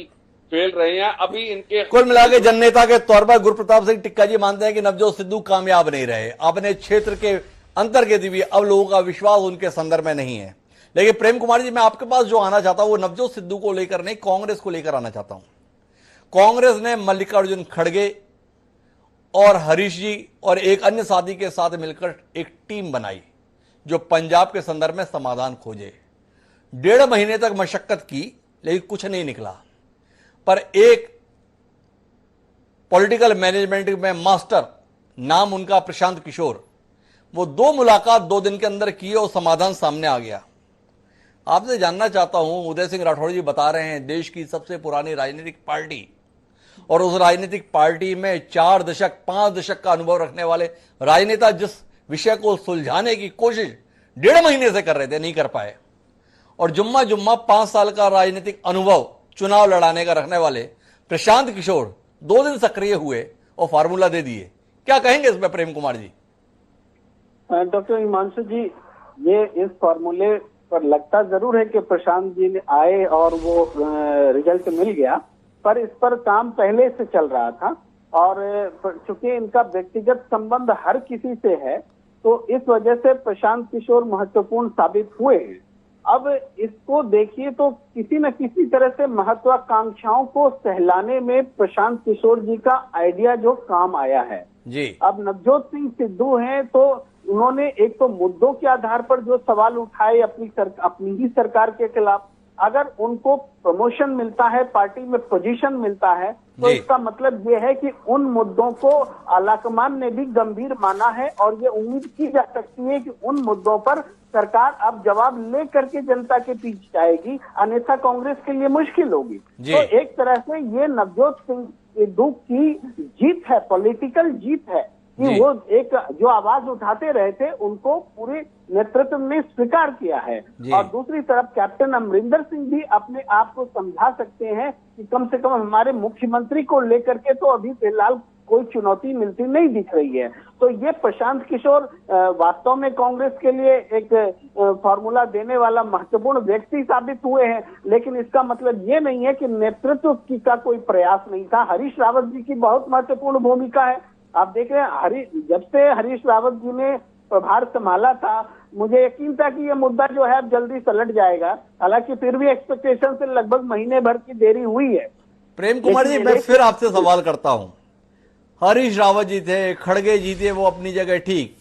फेल रहे हैं। अभी इनके कुल मिला के जननेता के तौर पर गुरप्रताप सिंह टिक्का जी मानते हैं कि नवजोत सिद्धू कामयाब नहीं रहे, अपने क्षेत्र के अंतर्गत भी अब लोगों का विश्वास उनके संदर्भ में नहीं है। लेकिन प्रेम कुमार जी, मैं आपके पास जो आना चाहता हूं वो नवजोत सिद्धू को लेकर नहीं, कांग्रेस को लेकर आना चाहता हूं। कांग्रेस ने मल्लिकार्जुन खड़गे और हरीश जी और एक अन्य साथी के साथ मिलकर एक टीम बनाई जो पंजाब के संदर्भ में समाधान खोजे। 1.5 महीने तक मशक्कत की, लेकिन कुछ नहीं निकला। पर एक पॉलिटिकल मैनेजमेंट में मास्टर, नाम उनका प्रशांत किशोर, वो 2 मुलाकात 2 दिन के अंदर की और समाधान सामने आ गया। आपसे जानना चाहता हूं, उदय सिंह राठौड़ जी बता रहे हैं देश की सबसे पुरानी राजनीतिक पार्टी, और उस राजनीतिक पार्टी में 4 दशक 5 दशक का अनुभव रखने वाले राजनेता जिस विषय को सुलझाने की कोशिश 1.5 महीने से कर रहे थे, नहीं कर पाए, और जुम्मा 5 साल का राजनीतिक अनुभव चुनाव लड़ाने का रखने वाले प्रशांत किशोर 2 दिन सक्रिय हुए और फार्मूला दे दिए। क्या कहेंगे इसमें प्रेम कुमार जी? डॉक्टर हिमांशु जी, ये इस फॉर्मूले पर लगता जरूर है कि प्रशांत जी ने आए और वो रिजल्ट मिल गया, पर इस पर काम पहले से चल रहा था, और चूंकि इनका व्यक्तिगत संबंध हर किसी से है, तो इस वजह से प्रशांत किशोर महत्वपूर्ण साबित हुए हैं। अब इसको देखिए तो किसी न किसी तरह से महत्वाकांक्षाओं को सहलाने में प्रशांत किशोर जी का आइडिया जो काम आया है जी। अब नवजोत सिंह सिद्धू हैं, तो उन्होंने एक तो मुद्दों के आधार पर जो सवाल उठाए अपनी ही सरकार के खिलाफ, अगर उनको प्रमोशन मिलता है, पार्टी में पोजीशन मिलता है, तो इसका मतलब ये है कि उन मुद्दों को आलाकमान ने भी गंभीर माना है, और ये उम्मीद की जा सकती है कि उन मुद्दों पर सरकार अब जवाब लेकर के जनता के पीछे जाएगी, अन्यथा कांग्रेस के लिए मुश्किल होगी। तो एक तरह से ये नवजोत सिंह सिद्धू की जीत है, पॉलिटिकल जीत है, कि वो एक जो आवाज उठाते रहे थे उनको पूरे नेतृत्व ने स्वीकार किया है। और दूसरी तरफ कैप्टन अमरिंदर सिंह भी अपने आप को समझा सकते हैं कि कम से कम हमारे मुख्यमंत्री को लेकर के तो अभी फिलहाल कोई चुनौती मिलती नहीं दिख रही है। तो ये प्रशांत किशोर वास्तव में कांग्रेस के लिए एक फॉर्मूला देने वाला महत्वपूर्ण व्यक्ति साबित हुए हैं, लेकिन इसका मतलब ये नहीं है कि नेतृत्व की का कोई प्रयास नहीं था। हरीश रावत जी की बहुत महत्वपूर्ण भूमिका है। आप देख रहे हैं जब से हरीश रावत जी ने प्रभार संभाला था, मुझे यकीन था कि ये मुद्दा जो है अब जल्दी सलट जाएगा, हालांकि फिर भी एक्सपेक्टेशन से लगभग महीने भर की देरी हुई है। प्रेम कुमार जी, मैं फिर आपसे सवाल करता हूं, हरीश रावत जी थे, खड़गे जी थे, वो अपनी जगह ठीक,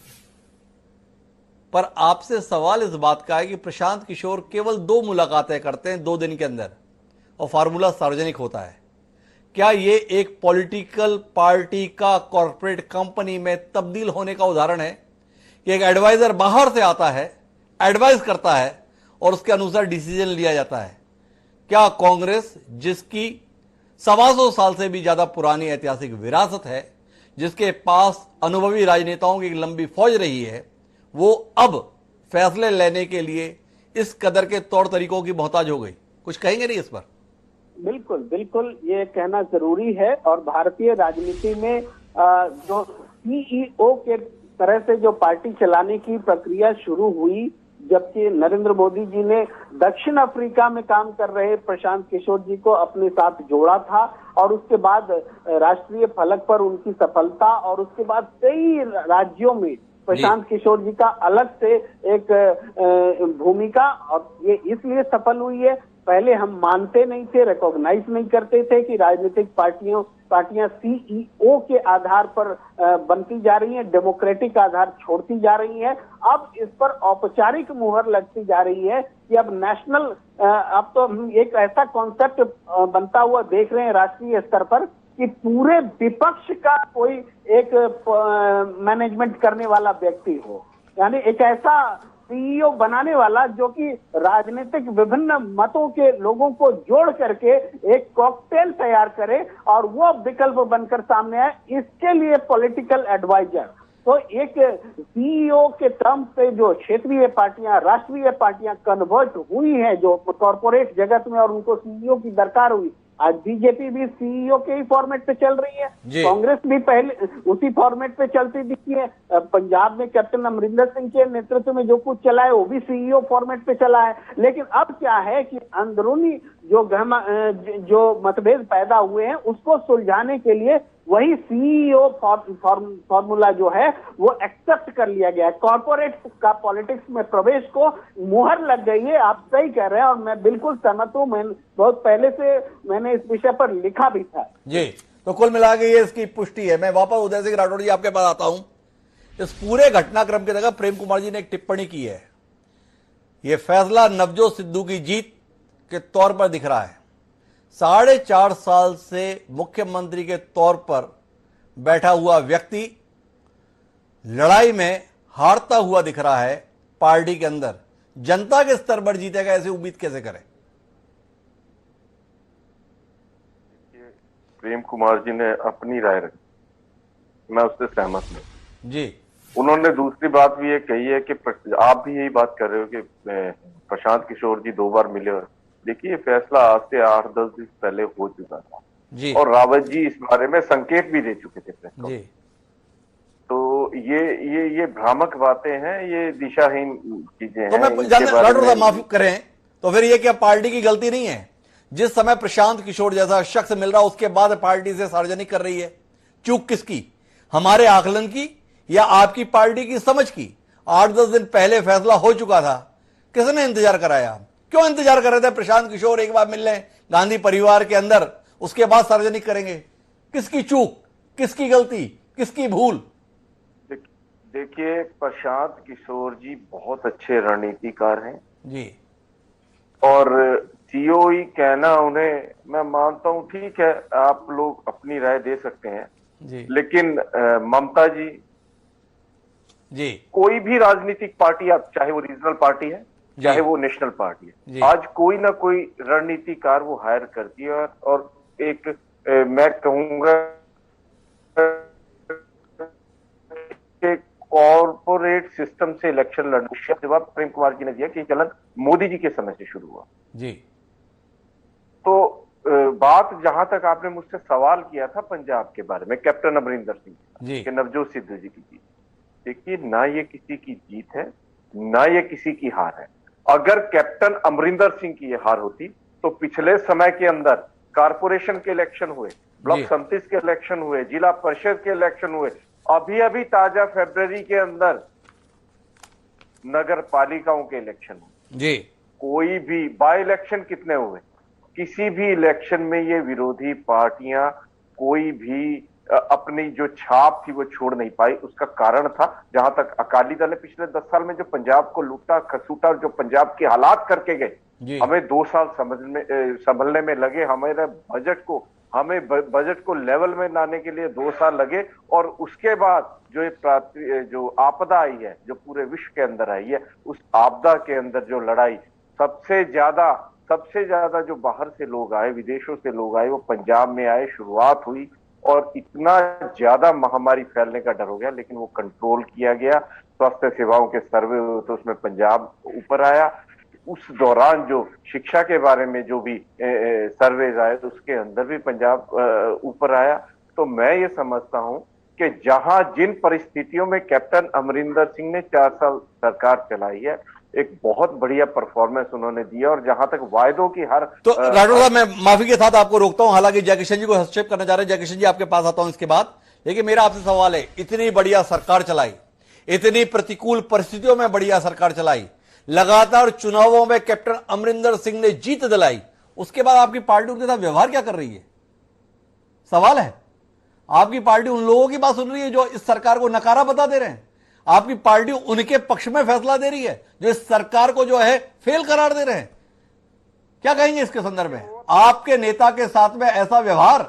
पर आपसे सवाल इस बात का है कि प्रशांत किशोर केवल 2 मुलाकातें करते हैं 2 दिन के अंदर, और फार्मूला सार्वजनिक होता है। क्या ये एक पॉलिटिकल पार्टी का कॉर्पोरेट कंपनी में तब्दील होने का उदाहरण है कि एक एडवाइजर बाहर से आता है, एडवाइस करता है और उसके अनुसार डिसीजन लिया जाता है? क्या कांग्रेस, जिसकी 125 साल से भी ज्यादा पुरानी ऐतिहासिक विरासत है, जिसके पास अनुभवी राजनेताओं की एक लंबी फौज रही है, वो अब फैसले लेने के लिए इस कदर के तौर तरीकों की मोहताज हो गई? कुछ कहेंगे नहीं इस पर? बिल्कुल बिल्कुल, ये कहना जरूरी है। और भारतीय राजनीति में जो सीईओ के तरह से जो पार्टी चलाने की प्रक्रिया शुरू हुई, जबकि नरेंद्र मोदी जी ने दक्षिण अफ्रीका में काम कर रहे प्रशांत किशोर जी को अपने साथ जोड़ा था, और उसके बाद राष्ट्रीय फलक पर उनकी सफलता, और उसके बाद कई राज्यों में प्रशांत किशोर जी का अलग से एक भूमिका, और ये इसलिए सफल हुई है, पहले हम मानते नहीं थे, रिकॉग्नाइज नहीं करते थे कि राजनीतिक पार्टियां सीईओ के आधार पर बनती जा रही हैं, डेमोक्रेटिक आधार छोड़ती जा रही हैं। अब इस पर औपचारिक मुहर लगती जा रही है कि अब नेशनल, अब तो हम एक ऐसा कॉन्सेप्ट बनता हुआ देख रहे हैं राष्ट्रीय स्तर पर कि पूरे विपक्ष का कोई एक मैनेजमेंट करने वाला व्यक्ति हो, यानी एक ऐसा सीईओ बनाने वाला जो कि राजनीतिक विभिन्न मतों के लोगों को जोड़ करके एक कॉकटेल तैयार करे और वो विकल्प बनकर सामने आए, इसके लिए पॉलिटिकल एडवाइजर। तो एक सीईओ के टर्म पे जो क्षेत्रीय पार्टियां, राष्ट्रीय पार्टियां कन्वर्ट हुई हैं जो कॉर्पोरेट जगत में, और उनको सीईओ की दरकार हुई। आज बीजेपी भी सीईओ के ही फॉर्मेट पे चल रही है, कांग्रेस भी पहले उसी फॉर्मेट पे चलती दिखती है। पंजाब में कैप्टन अमरिंदर सिंह के नेतृत्व में जो कुछ चला है वो भी सीईओ फॉर्मेट पे चला है। लेकिन अब क्या है कि अंदरूनी जो मतभेद पैदा हुए हैं उसको सुलझाने के लिए वही सीईओ फॉर्मूला जो है वो एक्सेप्ट कर लिया गया है। कॉर्पोरेट का पॉलिटिक्स में प्रवेश को मुहर लग गई है। आप सही कह रहे हैं और मैं बिल्कुल सहमत हूं। मैं बहुत पहले से मैंने इस विषय पर लिखा भी था जी। तो कुल मिला के ये इसकी पुष्टि है। मैं वापस उदय सिंह राठौड़ जी आपके पास आता हूं। इस पूरे घटनाक्रम के जगह प्रेम कुमार जी ने एक टिप्पणी की है, यह फैसला नवजोत सिद्धू की जीत के तौर पर दिख रहा है। 4.5 साल से मुख्यमंत्री के तौर पर बैठा हुआ व्यक्ति लड़ाई में हारता हुआ दिख रहा है पार्टी के अंदर, जनता के स्तर पर जीतेगा, ऐसी उम्मीद कैसे करें? प्रेम कुमार जी ने अपनी राय रखी, मैं उससे सहमत हूं जी। उन्होंने दूसरी बात भी ये कही है कि आप भी यही बात कर रहे हो कि प्रशांत किशोर जी 2 बार मिले। देखिए, फैसला आज से 8-10 दिन पहले हो चुका था जी। और रावत जी इस बारे में संकेत भी दे चुके थे जी। तो ये भ्रामक बातें हैं, ये दिशाहीन चीजें तो मैं माफी करें तो फिर ये क्या पार्टी की गलती नहीं है? जिस समय प्रशांत किशोर जैसा शख्स मिल रहा उसके बाद पार्टी से सार्वजनिक कर रही है, चूक किसकी? हमारे आकलन की या आपकी पार्टी की समझ की? 8-10 दिन पहले फैसला हो चुका था, किसने इंतजार कराया? क्यों इंतजार कर रहे थे? प्रशांत किशोर एक बार मिल लें गांधी परिवार के अंदर, उसके बाद सार्वजनिक करेंगे। किसकी चूक, किसकी गलती, किसकी भूल? देखिए, प्रशांत किशोर जी बहुत अच्छे रणनीतिकार हैं जी, और सीओई कहना उन्हें मैं मानता हूं, ठीक है, आप लोग अपनी राय दे सकते हैं जी। लेकिन ममता जी कोई भी राजनीतिक पार्टी, आप चाहे वो रीजनल पार्टी है चाहे वो नेशनल पार्टी है, आज कोई ना कोई रणनीतिकार वो हायर करती है और एक मैं कहूंगा कॉर्पोरेट सिस्टम से इलेक्शन लड़ने का जवाब प्रेम कुमार जी ने दिया कि चलन मोदी जी के समय से शुरू हुआ जी। तो बात जहां तक आपने मुझसे सवाल किया था पंजाब के बारे में, कैप्टन अमरिंदर सिंह के नवजोत सिद्धू जी की जीत, देखिए ना ये किसी की जीत है ना ये किसी की हार है। अगर कैप्टन अमरिंदर सिंह की ये हार होती तो पिछले समय के अंदर कारपोरेशन के इलेक्शन हुए, ब्लॉक 37 के इलेक्शन हुए, जिला परिषद के इलेक्शन हुए, अभी अभी ताजा फरवरी के अंदर नगर पालिकाओं के इलेक्शन हुए जी। कोई भी बाय इलेक्शन कितने हुए? किसी भी इलेक्शन में ये विरोधी पार्टियां कोई भी अपनी जो छाप थी वो छोड़ नहीं पाई। उसका कारण था, जहां तक अकाली दल ने पिछले 10 साल में जो पंजाब को लूटा खसूटा, जो पंजाब के हालात करके गए, हमें 2 साल संभलने में लगे, हमें बजट को लेवल में लाने के लिए 2 साल लगे और उसके बाद जो आपदा आई है, जो पूरे विश्व के अंदर आई है, उस आपदा के अंदर जो लड़ाई सबसे ज्यादा जो बाहर से लोग आए, विदेशों से लोग आए, वो पंजाब में आए, शुरुआत हुई और इतना ज्यादा महामारी फैलने का डर हो गया, लेकिन वो कंट्रोल किया गया। स्वास्थ्य सेवाओं के सर्वे हुए तो उसमें पंजाब ऊपर आया। उस दौरान जो शिक्षा के बारे में जो भी सर्वे आए तो उसके अंदर भी पंजाब ऊपर आया। तो मैं ये समझता हूं कि जहां जिन परिस्थितियों में कैप्टन अमरिंदर सिंह ने 4 साल सरकार चलाई है, एक बहुत बढ़िया परफॉर्मेंस उन्होंने दिया और जहां तक वायदों की हर तो राठौर साहब, मैं माफी के साथ आपको रोकता हूं, हालांकि जयकिशन जी को हस्तक्षेप करना चाह रहे हैं। जयकिशन जी, आपके पास आता हूं इसके बाद, लेकिन मेरा आपसे सवाल है, इतनी बढ़िया सरकार चलाई, इतनी प्रतिकूल परिस्थितियों में बढ़िया सरकार चलाई, लगातार चुनावों में कैप्टन अमरिंदर सिंह ने जीत दिलाई, उसके बाद आपकी पार्टी उनके साथ व्यवहार क्या कर रही है? सवाल है, आपकी पार्टी उन लोगों की बात सुन रही है जो इस सरकार को नकारा बता दे रहे हैं? आपकी पार्टी उनके पक्ष में फैसला दे रही है जो इस सरकार को जो है फेल करार दे रहे हैं? क्या कहेंगे इसके संदर्भ में? आपके नेता के साथ में ऐसा व्यवहार?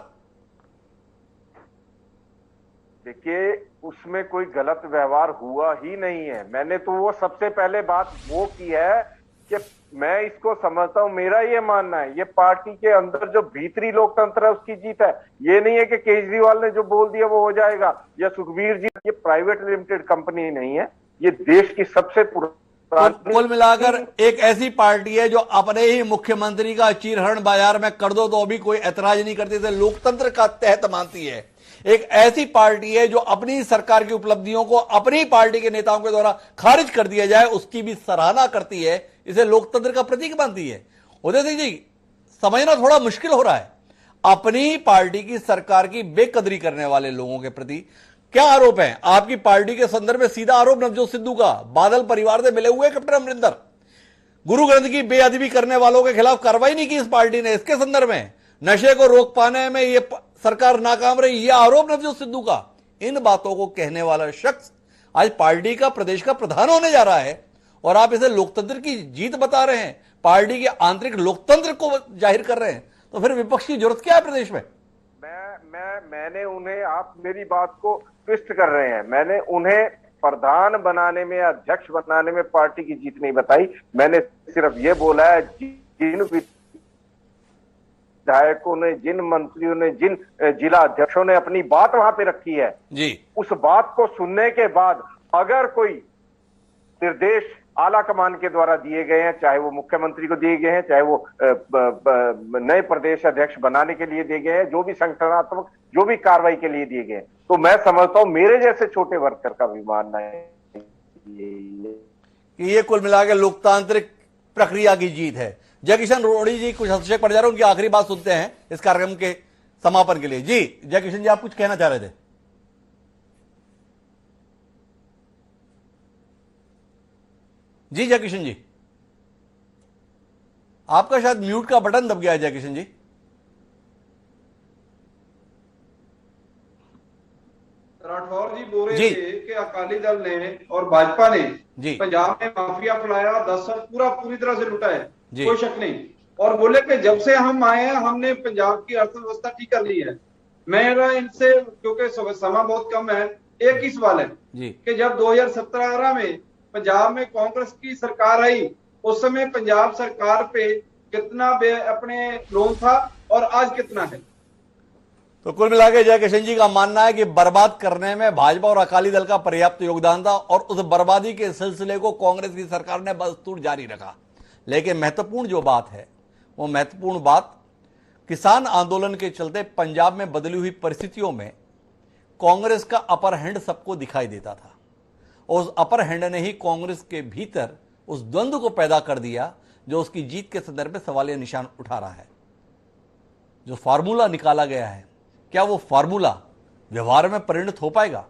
देखिए, उसमें कोई गलत व्यवहार हुआ ही नहीं है। मैंने तो वो सबसे पहले बात वो की है कि मैं इसको समझता हूं, मेरा ये मानना है, ये पार्टी के अंदर जो भीतरी लोकतंत्र है उसकी जीत है। ये नहीं है कि केजरीवाल ने जो बोल दिया वो हो जाएगा या सुखबीर जी, ये प्राइवेट लिमिटेड कंपनी नहीं है, ये देश की सबसे पुरानी। कुल मिलाकर एक ऐसी पार्टी है जो अपने ही मुख्यमंत्री का चीरहरण बाजार में कर दो तो भी कोई ऐतराज नहीं करती, इसे लोकतंत्र का तहत मानती है। एक ऐसी पार्टी है जो अपनी सरकार की उपलब्धियों को अपनी पार्टी के नेताओं के द्वारा खारिज कर दिया जाए उसकी भी सराहना करती है, इसे लोकतंत्र का प्रतीक मानती है। उदय सिंह जी, समझना थोड़ा मुश्किल हो रहा है, अपनी पार्टी की सरकार की बेकदरी करने वाले लोगों के प्रति क्या आरोप है? आपकी पार्टी के संदर्भ में सीधा आरोप नवजोत सिद्धू का, बादल परिवार से मिले हुए कैप्टन अमरिंदर, गुरु ग्रंथ की बेअदबी करने वालों के खिलाफ कार्रवाई नहीं की इस पार्टी ने, इसके संदर्भ में नशे को रोक पाने में ये सरकार नाकाम रही, यह आरोप नवजोत सिद्धू का। इन बातों को कहने वाला शख्स आज पार्टी का प्रदेश का प्रधान होने जा रहा है और आप इसे लोकतंत्र की जीत बता रहे हैं, पार्टी के आंतरिक लोकतंत्र को जाहिर कर रहे हैं, तो फिर विपक्ष की जरूरत क्या है प्रदेश में? मैंने उन्हें, आप मेरी बात को ट्विस्ट कर रहे हैं, मैंने उन्हें प्रधान बनाने में, अध्यक्ष बनाने में पार्टी की जीत नहीं बताई। मैंने सिर्फ ये बोला है जिन विधायकों ने, जिन मंत्रियों ने, जिन जिला अध्यक्षों ने अपनी बात वहां पे रखी है जी, उस बात को सुनने के बाद अगर कोई निर्देश आला कमान के द्वारा दिए गए हैं, चाहे वो मुख्यमंत्री को दिए गए हैं, चाहे वो नए प्रदेश अध्यक्ष बनाने के लिए दिए गए हैं, जो भी संगठनात्मक जो भी कार्रवाई के लिए दिए गए हैं, तो मैं समझता हूं मेरे जैसे छोटे वर्कर का भी मानना है कि ये कुल मिलाकर लोकतांत्रिक प्रक्रिया की जीत है। जयकिशन रोड़ी जी कुछ हस्तक्षेप पड़ जा रहे हैं, उनकी आखिरी बात सुनते हैं इस कार्यक्रम के समापन के लिए। जी जयकिशन जी, आप कुछ कहना चाह रहे थे? जी जयकिशन जी, आपका शायद म्यूट का बटन दब गया है। जयकिशन जी, राठौर जी बोल रहे थे कि अकाली दल ने और भाजपा ने पंजाब में माफिया फैलाया, 10 साल पूरी तरह से लुटा है, कोई शक नहीं। और बोले कि जब से हम आए हैं हमने पंजाब की अर्थव्यवस्था ठीक कर ली है। मेरा इनसे, क्योंकि समय बहुत कम है, एक ही सवाल है कि जब 2017 में पंजाब में कांग्रेस की सरकार आई, उस समय पंजाब सरकार पे कितना अपने लोन था और आज कितना है? तो कुल मिलाकर जयकिशन जी का मानना है कि बर्बाद करने में भाजपा और अकाली दल का पर्याप्त योगदान था और उस बर्बादी के सिलसिले को कांग्रेस की सरकार ने बदस्तूर जारी रखा। लेकिन महत्वपूर्ण जो बात है, वो महत्वपूर्ण बात किसान आंदोलन के चलते पंजाब में बदली हुई परिस्थितियों में कांग्रेस का अपर हैंड सबको दिखाई देता था। और उस अपर हैंड ने ही कांग्रेस के भीतर उस द्वंद्व को पैदा कर दिया जो उसकी जीत के संदर्भ में सवालिया निशान उठा रहा है। जो फार्मूला निकाला गया है, क्या वो फार्मूला व्यवहार में परिणत हो पाएगा?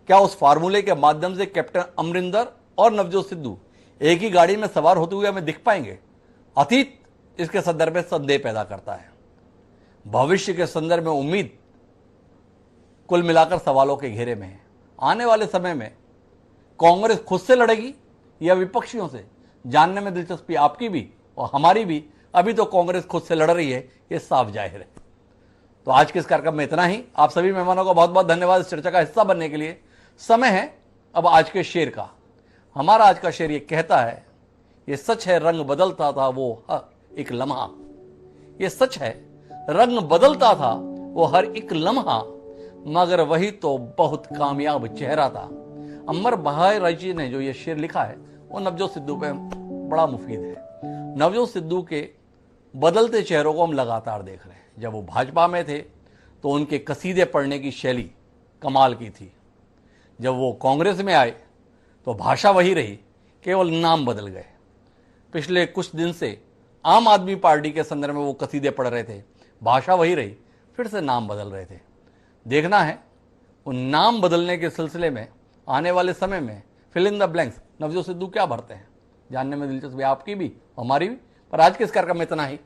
क्या उस फार्मूले के माध्यम से कैप्टन अमरिंदर और नवजोत सिद्धू एक ही गाड़ी में सवार होते हुए हमें दिख पाएंगे? अतीत इसके संदर्भ में संदेह पैदा करता है। भविष्य के संदर्भ में उम्मीद कुल मिलाकर सवालों के घेरे में है। आने वाले समय में कांग्रेस खुद से लड़ेगी या विपक्षियों से, जानने में दिलचस्पी आपकी भी और हमारी भी। अभी तो कांग्रेस खुद से लड़ रही है, ये साफ जाहिर है। तो आज के इस कार्यक्रम में इतना ही। आप सभी मेहमानों का बहुत बहुत धन्यवाद इस चर्चा का हिस्सा बनने के लिए। समय है अब आज के शेर का। हमारा आज का शेर ये कहता है, ये सच है रंग बदलता था वो हर एक लम्हा। ये सच है रंग बदलता था वो हर एक लम्हा, मगर वही तो बहुत कामयाब चेहरा था। अमर बहार जी ने जो ये शेर लिखा है वो नवजोत सिद्धू पे बड़ा मुफीद है। नवजोत सिद्धू के बदलते चेहरों को हम लगातार देख रहे हैं। जब वो भाजपा में थे तो उनके कसीदे पढ़ने की शैली कमाल की थी। जब वो कांग्रेस में आए तो भाषा वही रही, केवल नाम बदल गए। पिछले कुछ दिन से आम आदमी पार्टी के संदर्भ में वो कसीदे पढ़ रहे थे, भाषा वही रही, फिर से नाम बदल रहे थे। देखना है उन नाम बदलने के सिलसिले में आने वाले समय में fill in the blanks Navjot Sidhu क्या भरते हैं। जानने में दिलचस्पी आपकी भी हमारी भी। पर आज के इस कार्यक्रम में इतना ही।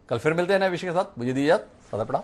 कल फिर मिलते हैं नए विषय के साथ। मुझे दीजिए इजाजत। सदा प्रणाम।